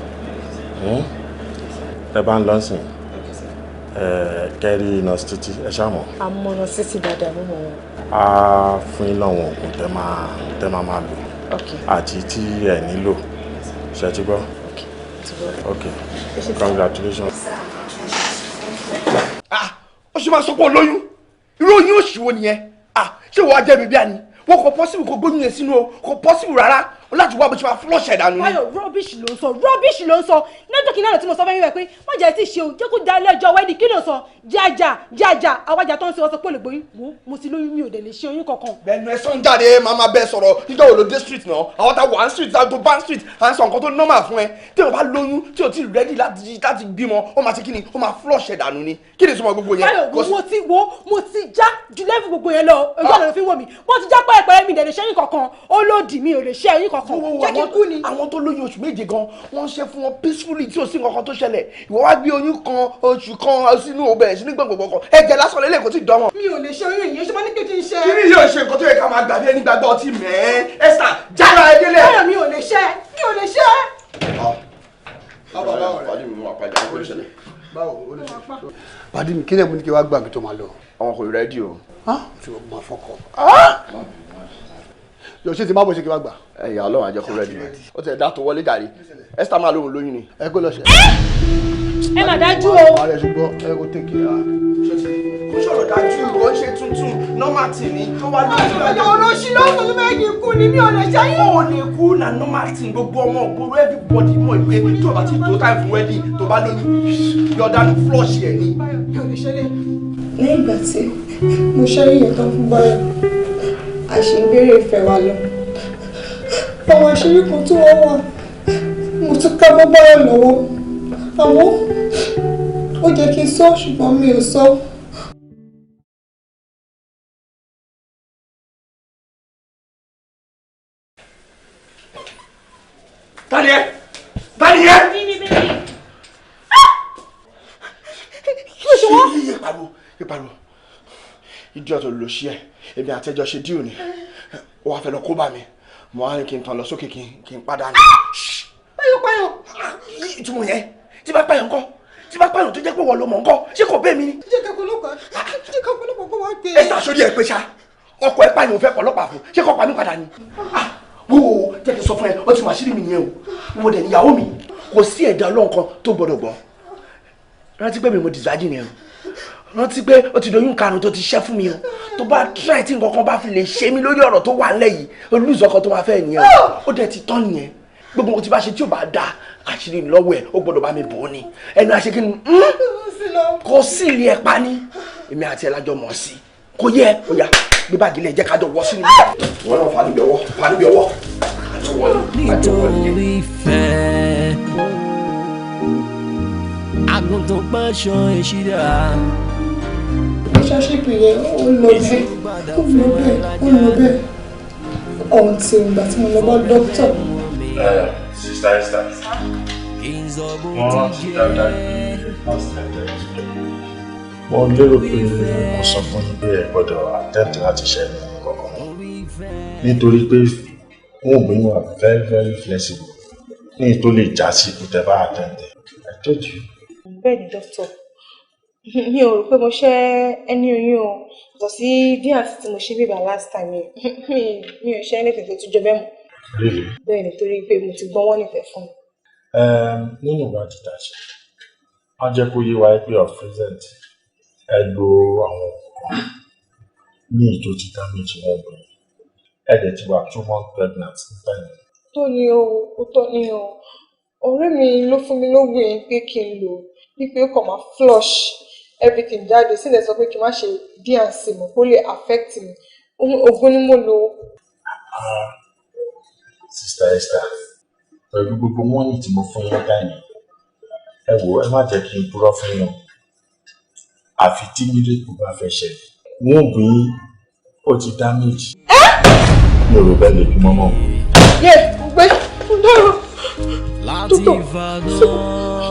Tẹ́ bá ń lọ sìn. Kẹ́rí iná títí ẹ ṣàmọ̀. Àmọ́ iná títí dáadáa nínú wọn. A fún yín láwọn oògùn tẹ́ máa lò. Okay. Àti tí ẹ nílò. Ṣé ti gbọ́? Okay. Congratulations. Ó ṣe máa sọ pé olóyún irú oyún òṣìwò nìyẹn. Ṣé wọ́n á jẹ́ mi bí àní wọ́n kò possible kò gbóyún yẹn sínú o kò possible rárá o láti wá bó ṣe máa flush ẹ̀ dànù ni. Báyọ̀ rubbish ló ń sọ lọ́jọ́ kìíní àná tí mo sọ fẹ́ wíwẹ̀ pé má jẹ́ tí ì ṣe o jẹ́ kó da ilé ẹjọ́ wẹ́ẹ̀dì kí ló sọ jájà àwájà tó ń sọ pé olùgbòyún wo mo ti lóyún mi ò dẹ̀ lè ṣe oyún kankan. bẹ́ẹ̀ni ẹ sọ́n jáde máa bẹ́ẹ̀ sọ̀rọ̀ níjọ́ wo ló dé street náà àwọn tá wà á street tó bá street à ń sọ nǹkan tó normal fún ẹ tí o bá lóyún tí o ti ready láti bímọ ó máa ṣe kí ni ó máa flush ẹ̀ dànù ni kí ni ìtumọ̀ gbogbo yẹn. Báyọ̀ mo ti já ju lẹ́fù gbogbo yẹn lọ ojú ọ̀nà ló fi wọ̀ mí mo ti já pẹ́ẹ́pẹ́ẹ́ mi dẹ̀ lè ṣe oyún kankan ó lòdì mi ò lè ṣe oyún kankan jẹ́ kí n kú ni. àwọn tó lóyún oṣù méje gan wọ́n ṣe fún wọn peacefully tí ò sí nǹkan tó ṣẹlẹ̀ ìwọ wá gbé oyún kan oṣù kan sínú ọbẹ̀ sínú gbọ̀ngbọ̀n kan ẹ̀jẹ̀ lásán lélẹ̀ kò tí ì dánmọ̀. mi ò lè ṣe oyún ìyẹn ṣe máa ní kí n ti ṣe. kí ni yóò ṣe nǹkan tó yẹ ká máa gbàgbé ẹni gbàgbọ́ ọtí mẹ́ẹ́ Esther jára ẹ délẹ̀. báyọ̀ mi ò lè ṣe. pàdé mi kí lè mú ní kí wàá gbàgbé tó máa lọ. àwọn kò rẹ́dí o. tí o máa fọkọ. yóò ṣe ti má bọ̀ ṣe kí wàá gbà. ẹ̀yà ọlọ́run àjẹkù rẹ́dí ó ti ẹ̀dá tó wọlé jàre Esther máa lóhun lóyún ni. ẹ kó lọ ṣe. ẹ mà dájú o. ààrẹ ṣùgbọ́n ẹ kó tèké a. kó sọ̀rọ̀ dájú ó ṣe tuntun normal thing ni tó wá lóyún. ọ̀dọ̀ olóṣì ló ń sọ fún mi kú ni mi ò lè ṣe yín. ó lè kú na normal thing gbogbo ọmọ ògbóró everybody mọ̀ ìpè tó bá ti tó time fún wedding tó bá lóyún yọ̀dánù flush ẹ̀ ni. mi ò lè ṣe lé. lẹ́yìn ìgbà tí mo ṣẹ́yìn yẹn tán fún Báyọ̀ àṣìbéèrè ìfẹ́ wa lọ àwọn àṣírí kan tó wọ́n wà mo tún ká bọ́ Báyọ̀ lọ́wọ́ àmọ́ ó jẹ́ kí n sọ ṣùgbọ́n mi ò sọ. Tani ẹ kí ló ṣe wọ́n. ìpariwo ìdí ọ̀tọ̀ ló ṣí ẹ̀ èmi àtẹ́jọ́ ṣe díò ni ó wàá fẹ́ lọ kó bá mi mo wá ní kí n tàn lọ sókè kí n padà ní. Páyọ̀. ìtumọ̀ yẹn tí bá pààyàn ńkọ́ tí bá pààyàn tó jẹ́ pé wọ́n ló mọ̀ ńkọ́ ṣé kò bẹ́ẹ̀ mi ni. jẹ́ ká ọlọ́pàá kó wá gbé. ẹ ṣàṣọrí ẹ pé ṣá ọkọ̀ ẹ pààyàn ò fẹ́ pọ̀ ọlọ́pàá fún ṣé kò pa mí padà ni. wo jẹ́ kí n sọ fún ẹ ó ti mọ àṣírí mi nìyẹn o mo dẹ̀ níyàwó mi kò sí ẹ̀dá ọlọ́nkan tó gbọ́dọ̀ gbọ́ rántí pé mi mo dìsájì ni ẹ rántí pé ó ti doyún karùn tó ti ṣẹ́ fún mi o tó bá try tí nǹkan kan bá fi lè ṣe mí lórí ọ̀rọ̀ tó wà ńlẹ̀ yìí olùsọ kan tó máa fẹ́ nìyẹn o ó dẹ̀ ti tán nìyẹn gbogbo nǹkan tí bá ṣe tí ò bá dáa àṣírí lọ́wọ́ ẹ̀ ó gbọ́dọ̀ bá mi bò ó ni ẹnu àṣekí ni kò sí ilé ẹ̀ pa ní èmi àti ẹ̀ lájọ mọ̀ sí kò yẹ ó yá gbé báàgì lẹ̀ jẹ́ kájọ wọ́ sínú wọn náà fà níbi ọwọ́ nítorí ìfẹ́ àgùntàn pàṣọ ìṣídà. relationship yẹn ó lọ bẹ́ẹ̀ ọ̀hún tí ìgbà tí mo lọ bá dókítà. Sista Esther wọ́n ti dáadáa ní mo lérò pé mo sọ fún yín pé ẹ gbọ́dọ̀ attempt láti ṣe ẹni kankan nítorí pé wọn ò gbóyún wà very flexible ní tó lè já sí kò tẹ́ bá attempt I told you. bẹ́ẹ̀ ni dókítà mi ò rò pé mo ṣe ẹni oyún o yàtọ̀ sí bí àti tí mo ṣe bíbá last time mi ò ṣe ẹni tètè tó jọ bẹ́ẹ̀ mọ́. Really? bẹ́ẹ̀ ni torí pé mo ti gbọ́n wọ́n nífẹ̀ẹ́ fún mi. nínú ìwádìí tá a ṣe wọ́n jẹ́ kó yé wa pé of present ẹ lo àwọn nǹkan ní ìjó ti damage wọn bẹ̀rẹ̀ ẹ dẹ̀ ti wà 2 months pregnant nípa ìyẹn. tó ní o ó tọ́ ní o ọ̀rẹ́ mi ló fún mi lóògùn yẹn pé kí n lò wípé ó kàn máa flush everything jáde sí ilẹ̀ sọ pé kí n má ṣe D&C mọ̀ kó lè affect mi oògùn ni mo lò. Sister Esther pẹ̀lú gbogbo mọ́nì tí mo fún yín dání ẹ wò ẹ má jẹ́ kí n purọ́ fún yín àfi tí mílíkù bá fẹ́ ṣẹlẹ̀ wọ́n bí ó ti damage mi ò rò bẹ́ẹ̀ lè bímọ mọ́. yẹ gbé dọ́rọ̀ dúpọ̀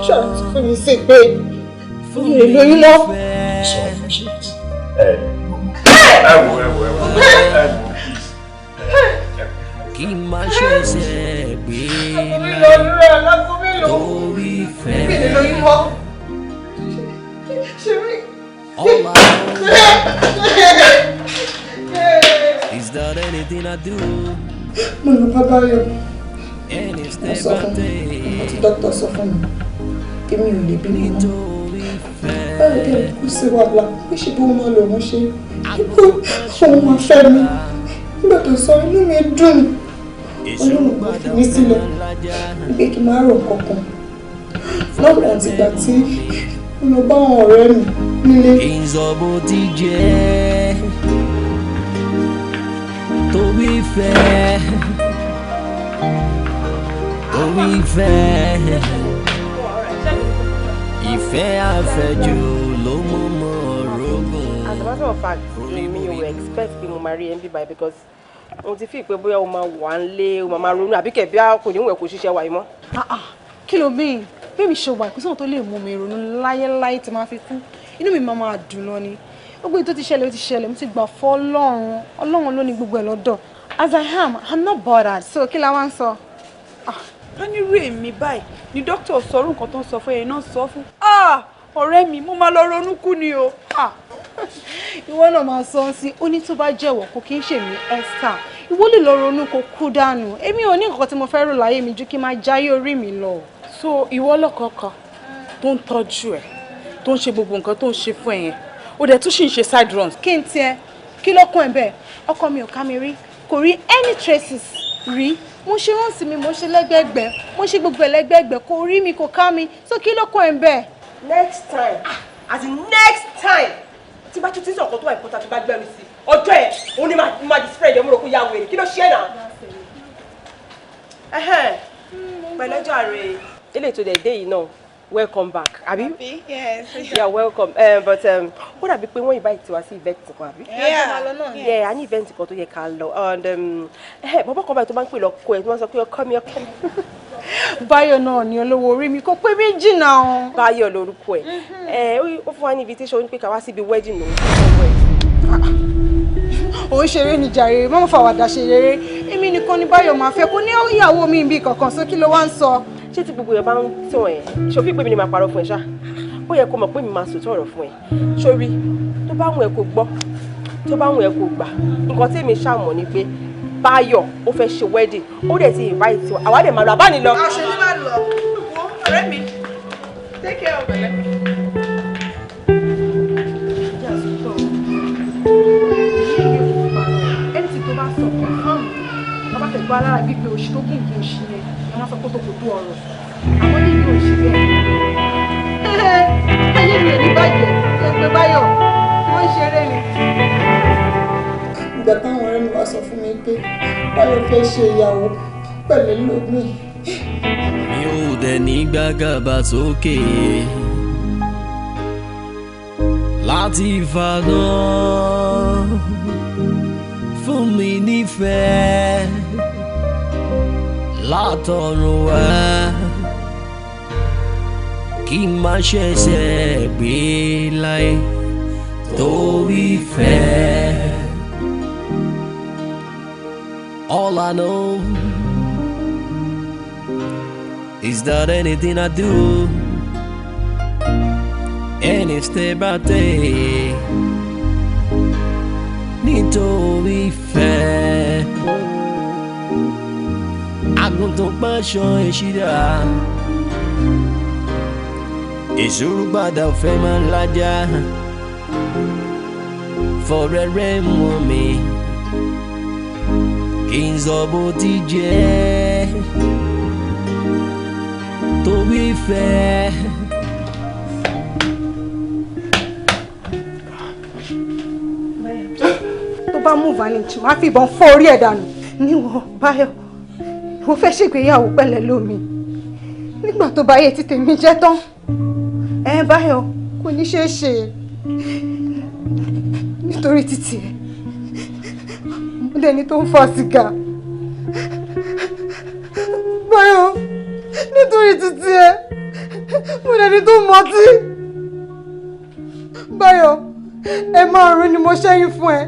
ṣáàtì fún mi sí pé mi ò lóyún mọ́. ẹ wò kí n má ṣe ṣe gbé torí fẹ́. Is there anything I do? Mo lọ bá Báyọ̀. Mo sọ fún mi, mo ti dókítà sọ fún mi, èmi ò lè bímọ mọ́. Báyọ̀ dẹ̀ kú sí wàhálà, bí ṣe bí wọ́n máa lò wọ́n ṣe, òun máa fẹ́ mi. Nígbà tó sọ inú mi dùn, Ọlọ́run kò fi mí sílẹ̀, ìgbé kí n máa rò kankan. Lọ́pọ̀ àtìgbà tí mo lọ bá àwọn ọ̀rẹ́ mi nílé. Ìzọ̀bù ti jẹ́ torí fẹ́ ìfẹ́ àfẹ́jù ló mú mọ́ orogún. As a matter of fact, mi ò expect pé mo máa rí MB by because mo ti fi pé bóyá o máa wà ń lé o máa ronú àbí kẹ̀ bí a kò ní wẹ̀ kó ṣiṣẹ́ wa yìí mọ́. Kí ló mean? Bébí ṣe wà ìpínsàn tó lè mú mi ronú láyéláyé tí máa fi kú. Inú mi máa dùn lọ ni. Gbogbo èyí tó ti ṣẹlẹ̀ ó ti ṣẹlẹ̀, mo ti gbà fọ́ Ọlọ́run. Ọlọ́run ló ní gbogbo ẹ̀ lọ́dọ̀. As I am, I'm not bothered. So kí la wá ń sọ? Wọ́n ní irú èmi báyìí ni dókítà sọ̀rọ̀ nǹkan tó ń sọ fún ẹ̀yin náà sọ fún. Ọ̀rẹ́ mi, mo máa lọ ronú kú ni o. Ìwọ náà máa sọ sí ó ní tó bá jẹ́wọ́ kó kí n ṣe mí Esther. Ìwọ lè lọ ronú kó kú dànù. Èmi ò ní nǹkan tí mo fẹ́ rò láyé mi ju kí n máa jáyé orí mi lọ. So ìwọ lọ́kọ̀ọ̀kan tó ń tọ́jú ẹ̀ tó ń ṣe gbogbo nǹkan tó ń ṣe fún ẹ yẹn ó dẹ̀ tún sì ń ṣe side runs. Kí n tiẹ̀ kí ló kún ẹ bẹ́ẹ̀ ọkọ mi ò ká mi rí kò rí any traces rí mo ṣe rántí mi mo ṣe lẹ́gbẹ̀ẹ́gbẹ́ mo ṣe gbogbo ẹlẹ́gbẹ̀ẹ́gbẹ́ kò rí mi kò ká mi so kí ló kún ẹ bẹ́ẹ̀. Next time as in next time tí bá tún ti sọ̀kọ́ tó wà important bá gbẹ́rù sí ọjọ́ ẹ̀ òun ni máa di spread ẹ̀ mo rò kó yá wèrè kí ló ṣe é náà. Pẹ̀lẹ́jà rẹ̀ eléyìí tó dẹ̀ dé yìí náà welcome back abi. Yes. Yeah, welcome. But ó dàbí pé wọ́n invite tiwa sí event kan abi. Yeah, a ní event kan tó yẹ ká lọ and bàbá kan báyìí tó bá ń pè lọ́kọ ẹ̀ tó máa ń sọ pé ọkọ mi. Báyọ̀ náà ni olówó orí mi kò pé méjì náà. Báyọ̀ lórúkọ ẹ̀ ó fún wa ní invitation pé ká wá síbi wedding lòun. Òun ṣeré ní jàre má fàwàdà ṣe rere èmi nìkan ni Báyọ̀ máa fẹ́ kó ní ìyàwó mi bí kankan sọ kí ló wá ń sọ. Ṣé tí gbogbo ẹ̀ bá ń tàn ẹ́ ṣòfin pé mi ni máa parọ́ fún ẹ ṣá ó yẹ kó mọ̀ pé mi máa sòtọ́ ọ̀rọ̀ fún ẹ sórí tó bá wùn ẹ́ kó gbọ́ tó bá wùn ẹ́ kó gbà nǹkan tí èmi ṣàmọ̀ ni pé Báyọ̀ ó fẹ́ ṣe wedding ó dẹ̀ ti invite wa àwa dẹ̀ máa lọ àbáni lọ. àṣẹ ní máa lọ wo ọ̀rẹ́ mi take care of ẹ. ẹni tí tó bá sọ fún un bàbá tẹ̀gbọ́ alára gbígbé oṣù tó kún kí n ṣe yẹn ni wọ́n sọ pé tó kò tó ọ̀rọ̀ àwọn yìí ò ṣe bẹ́ẹ̀. ayé mi ò ní bàjẹ́ ẹgbẹ́ Báyọ̀ wọ́n ń ṣeré ni. ìgbà táwọn ọ̀rẹ́ mi wá sọ fún mi pé Báyọ̀ fẹ́ ṣe ìyàwó pẹ̀lú lómi. mi ò dẹ̀ ní gbàgàbà sókè láti fàgán fún mi nífẹ̀ẹ́ látọ̀run wá kí n má ṣẹ̀ṣẹ̀ gbé láyé torí fẹ́. All I know is that anything I do, any step I take, nítorí fẹ́. Àgùntàn pàṣọ ìṣídà, ìṣòro gbàdá ọ̀fẹ́ máa ń lájà, fọ̀rẹ́rẹ́ mú mi, kí n sọ bó ti jẹ́, torí fẹ́. bá move an inch máa fi ìbọn fọ́ orí ẹ̀ dànù. Níwọ̀n Báyọ̀ mo fẹ́ ṣègbéyàwó pẹ̀lẹ́ lómi nígbà tó bá yẹ ti tèmi jẹ́ tán. Báyọ̀ kò ní ṣeé ṣe nítorí títì ẹ̀ mo dẹni tó ń fa sìgá. Báyọ̀ nítorí títì ẹ̀ mo dẹni tó ń mọtí. Báyọ̀ ẹ márùn-ún ni mo ṣẹ́yìn fún ẹ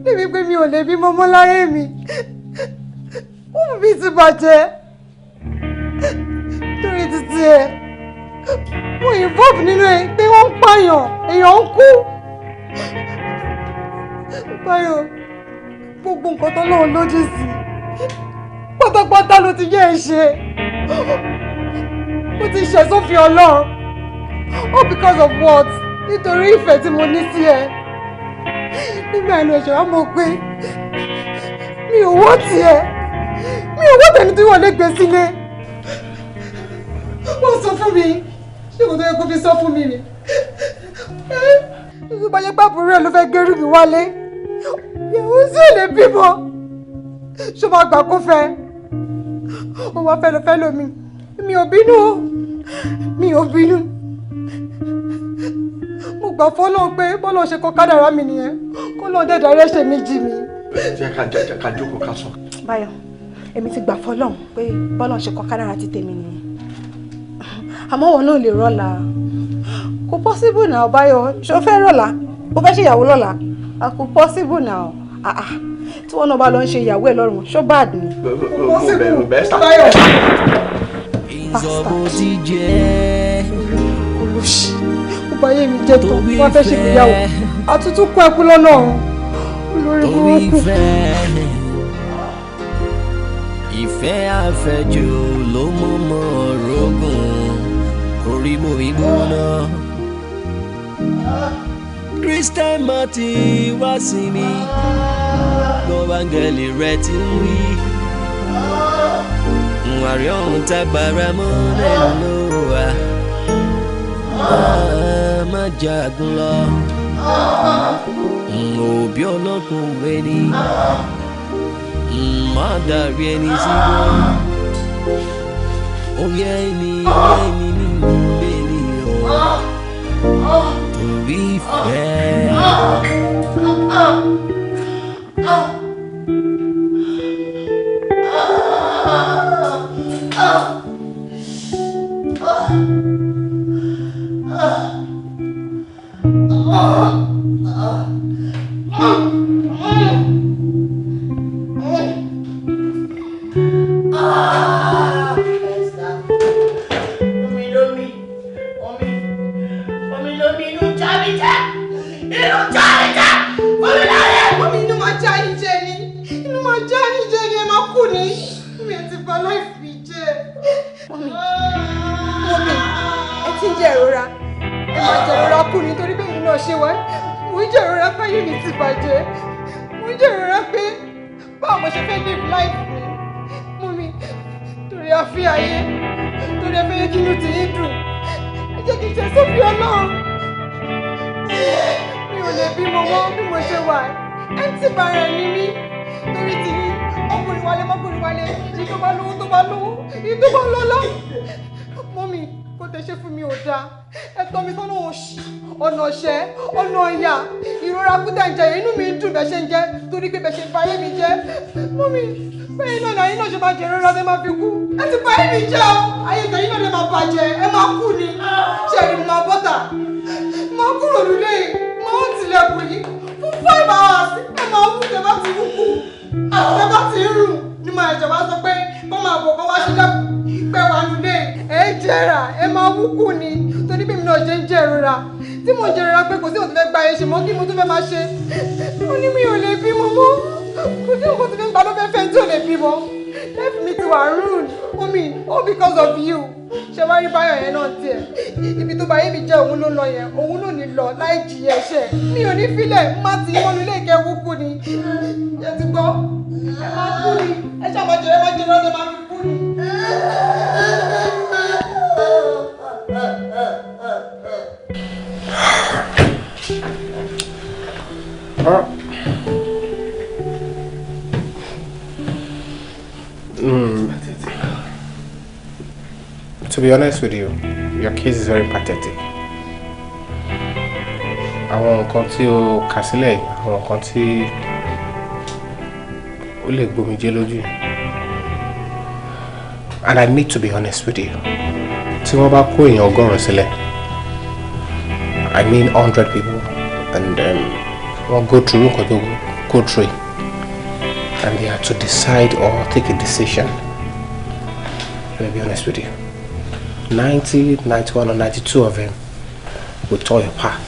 níbi pé mi ò lè bímọ mọ́ láyé mi. Wọ́n mi ti bàjẹ́ torí títí ẹ̀ mo involve nínú ẹ̀ pé wọ́n ń pààyàn èèyàn ń kú. Báyọ̀ gbogbo nǹkan tó lóun lójú sí pátápátá ló ti yẹ ẹ ṣe. Ó ti ṣẹ̀ sófin Ọlọ́run all because of what? Nítorí ìfẹ́ tí mo ní sí ẹ. Nígbà inú ẹ̀ṣẹ̀ wá mọ̀ pé mi ò wọ́ tiẹ̀ mi ò wọ́ tẹ̀ni tí wọ́n lè gbé sílé. Wọ́n sọ fún mi ṣé kò tó yẹ kó fi sọ fún mi ni. Nígbà bá yẹ pápúrú ẹ̀ ló fẹ́ gbẹ́rù mi wálé. Ìyàwó sí ò lè bímọ. Ṣé máa gbà kó fẹ́? Ó wá fẹ́ lọ fẹ́ lómi. Mi ò bínú o. Mi ò bínú. Mo gbà fọ́lọ́run pé bọ́lọ́run ṣe kọ kádàrá mi nìyẹn. Kó lóun dẹ̀ dárí ẹ̀ṣẹ̀ mi jì mí. Jẹ́ ká jókòó ká sọ. Báyọ̀ èmi ti gbà fọ́lọ́run pé bọ́lọ́run ṣe kọ kádàrá ti tèmi nìyẹn. Àmọ́ wọn náà lè rọ́la. Kò possible now Báyọ̀. Ṣó fẹ́ rọ́la? Ó fẹ́ ṣe ìyàwó lọ́la? Kò possible now. Tí wọ́n náà bá lọ ń ṣe ìyàwó ẹ̀ lọ́rùn ṣó bad ni. Kò possible Báyọ̀. Ìzọ̀bù ti jẹ́ olóṣì. Ó bá yé mi jẹ́ tán wọ́n fẹ́ ṣe ìgbéyàwó. Àtútù kún ẹkú lọ́nà ọ̀run. Olórí burúkú. Ìfẹ́ àfẹ́jù ló mú mọ́ rogùn orí mo ìgbóná. Christian Martin wá sí mi gbọ́bángẹ́lì rẹ̀ ti ń wí. Àrí ọ̀hún tágbára mọ́ lẹ́nu wa. Má jagun lọ. Òbí ọlọ́kùn ẹni. Má dàrí ẹni sígbó. Oyè ẹni ní ìgbéni ọ̀. Torí ìfẹ́. To be honest with you, your case is very pathetic. Àwọn nǹkan tí o kà sílẹ̀, àwọn nǹkan tí ó lè gbomijé lójú. And I need to be honest with you. Tí wọ́n bá kó èèyàn 100 sílẹ̀, I mean 100 people, and wọ́n go through nǹkan tó go through, and they have to decide or take a decision. Let me be honest with you. 90, 91 or 92 of them will tore your path.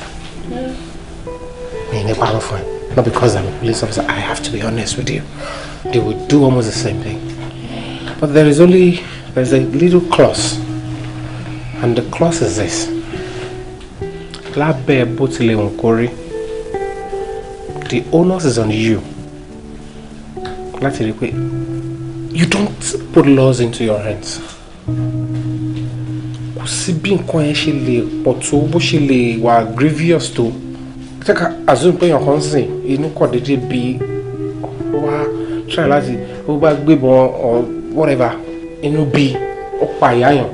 Not because I'm a police officer, I have to be honest with you. They will do almost the same thing. But there's a little clause. And the clause is this. The onus is on you. You don't put laws into your hands. Bí nǹkan yẹn ṣe lè pọ̀ tó bó ṣe lè wà grievous tó tẹ́ka assume pé èèyàn kan sìn inú kọ̀ déédéé bí wá try láti ó bá gbébọn or whatever inú bí ó pa ìyá yàn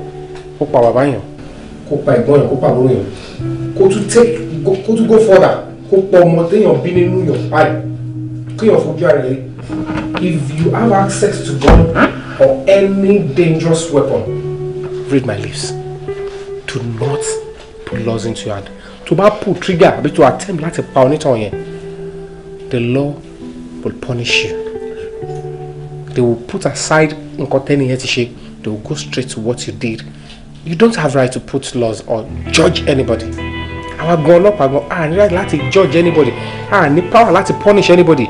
ó pa bàbá yàn kó pa ẹ̀gbọ́n yàn kó pa àbúrò yàn kó tún go further kó pọ̀ ọmọ téèyàn bí nínú yàn báyìí kéèyàn fojú ara rẹ̀ if you have access to gun or any dangerous weapon read my lips. To not put laws into your hand. To pull trigger, but to attempt to pa onítàn yẹn, the law will punish you. They will put aside nǹkan tẹ́ni yẹn ti ṣe. They will go straight to what you did. You don't have right to put laws or judge anybody. Àwọn gan ọlọ́pàá gan ní right láti judge anybody. Ní power láti punish anybody.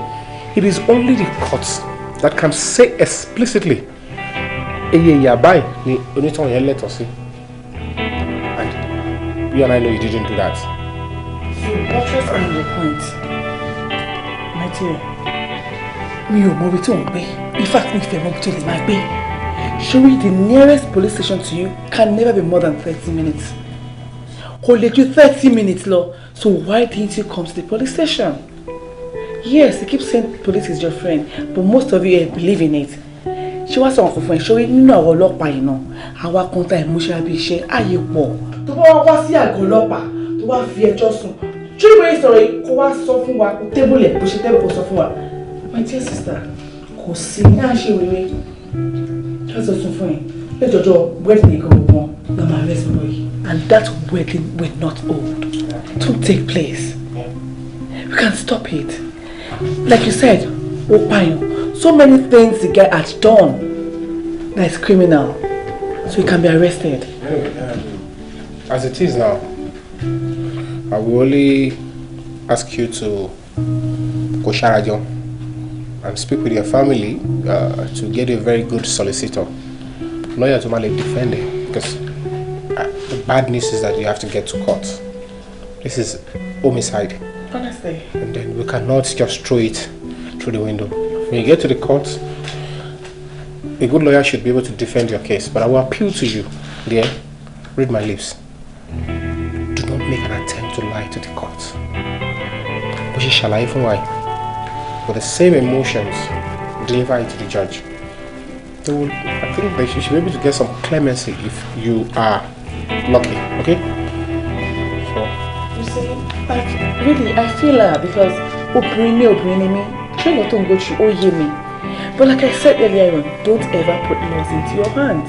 It is only the courts that can say explicitly, eye ìyà báyìí ni onítàn yẹn lẹ́tọ̀ọ́ sí. You and I know you didn't do that. So, buttress on your point, my dear, mi ò mọ ibi tí ò ń gbé. In fact, mi fẹ́ mọ ibi tí ò lè máa gbé. Surely the nearest police station to you can never be more than 30 minutes. Kò lè ju 30 minutes lọ. So why didn't you come to the police station? Yes, you keep saying police is your friend, but most of you believe in it. Ṣé wá sọ nǹkan fún ẹ? Ṣé nínú àwọn ọlọ́pàá yìí náà, àwa kan tá ìmúṣẹ́ bí iṣẹ́ ààyè pọ̀. Tó bá wá sí àgọ́ ọlọ́pàá tó wá fi ẹjọ́ sùn ṣé ìwé ìsọ̀rọ̀ yìí kó wá sọ fún wa kó tébùlẹ̀ bó ṣe tébù kó sọ fún wa. My dear sister, kò sí ní àṣẹ ìwé lọ́sọ̀ sùn fún ẹ lẹ́jọ́jọ́ wedding kan gbọ̀ngàn lọ́ máa rest boy and that wedding will not hold. Don't take place. We can stop it. Like you said, ó pààyàn. So many things the guy had done that is criminal, so he can be arrested. As it is now, I will only ask you to go Sharajo and speak with your family to get a very good solicitor, lawyer to manage defending, because the bad news is that you have to get to court. This is homicide. Honestly. And then we cannot just throw it through the window. When you get to the court, a good lawyer should be able to defend your case. But I will appeal to you, dear, read my lips. Do not make an attempt to lie to the court. But shall I even lie? With the same emotions, deliver it to the judge. I think that you should be able to get some clemency if you are lucky, okay? So. You see, I feel her because me. Try not to go through me. But like I said earlier on, don't ever put laws into your hand.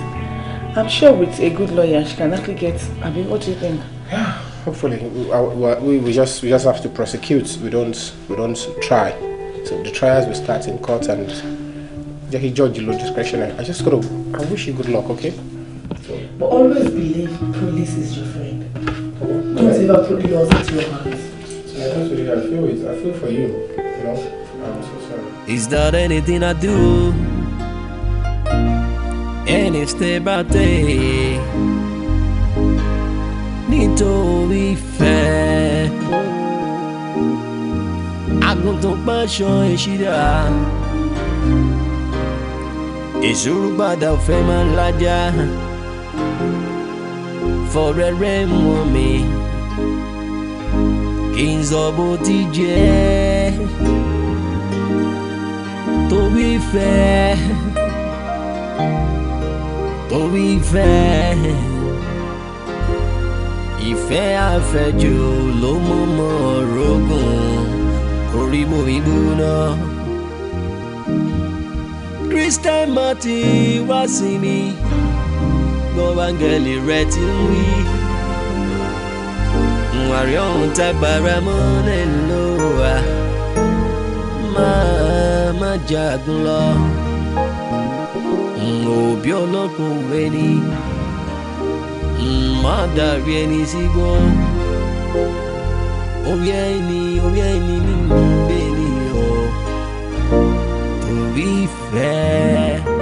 I'm sure with a good lawyer, she can actually get. I mean, what do you think? Yeah, hopefully, we just have to prosecute. We don't try. So the trials will start in court, and Jackie judge your discretion. I wish you good luck, okay? But always believe police is your friend. Don't ever put laws into your hands. I feel for you. You know, I'm so sorry. Is that anything I do? Any step I take, nítorí ìfẹ́. Àgùntàn pàṣọ ìṣídà, ìṣòro padà fẹ́ máa lájà. Fọ̀rẹ́rẹ́ mú mi, kí n sọ bó ti jẹ́. Torí ìfẹ́. torí ìfẹ́ àfẹ́jù ló mọ̀mọ́ rogùn orí mo ìgbóná. Christian Marty wá sí mi gbọ́ áńgẹ́lì rẹ̀ ti ń wí. Àrí ọ̀hún tágbára mọ́lẹ̀ ló wà má jagun lọ. Òbí ọlọ́kùn ẹni má dàrí ẹni sígbó. Orí ẹni nínú bẹ́ẹ̀ ni ọ̀ torí ìfẹ́.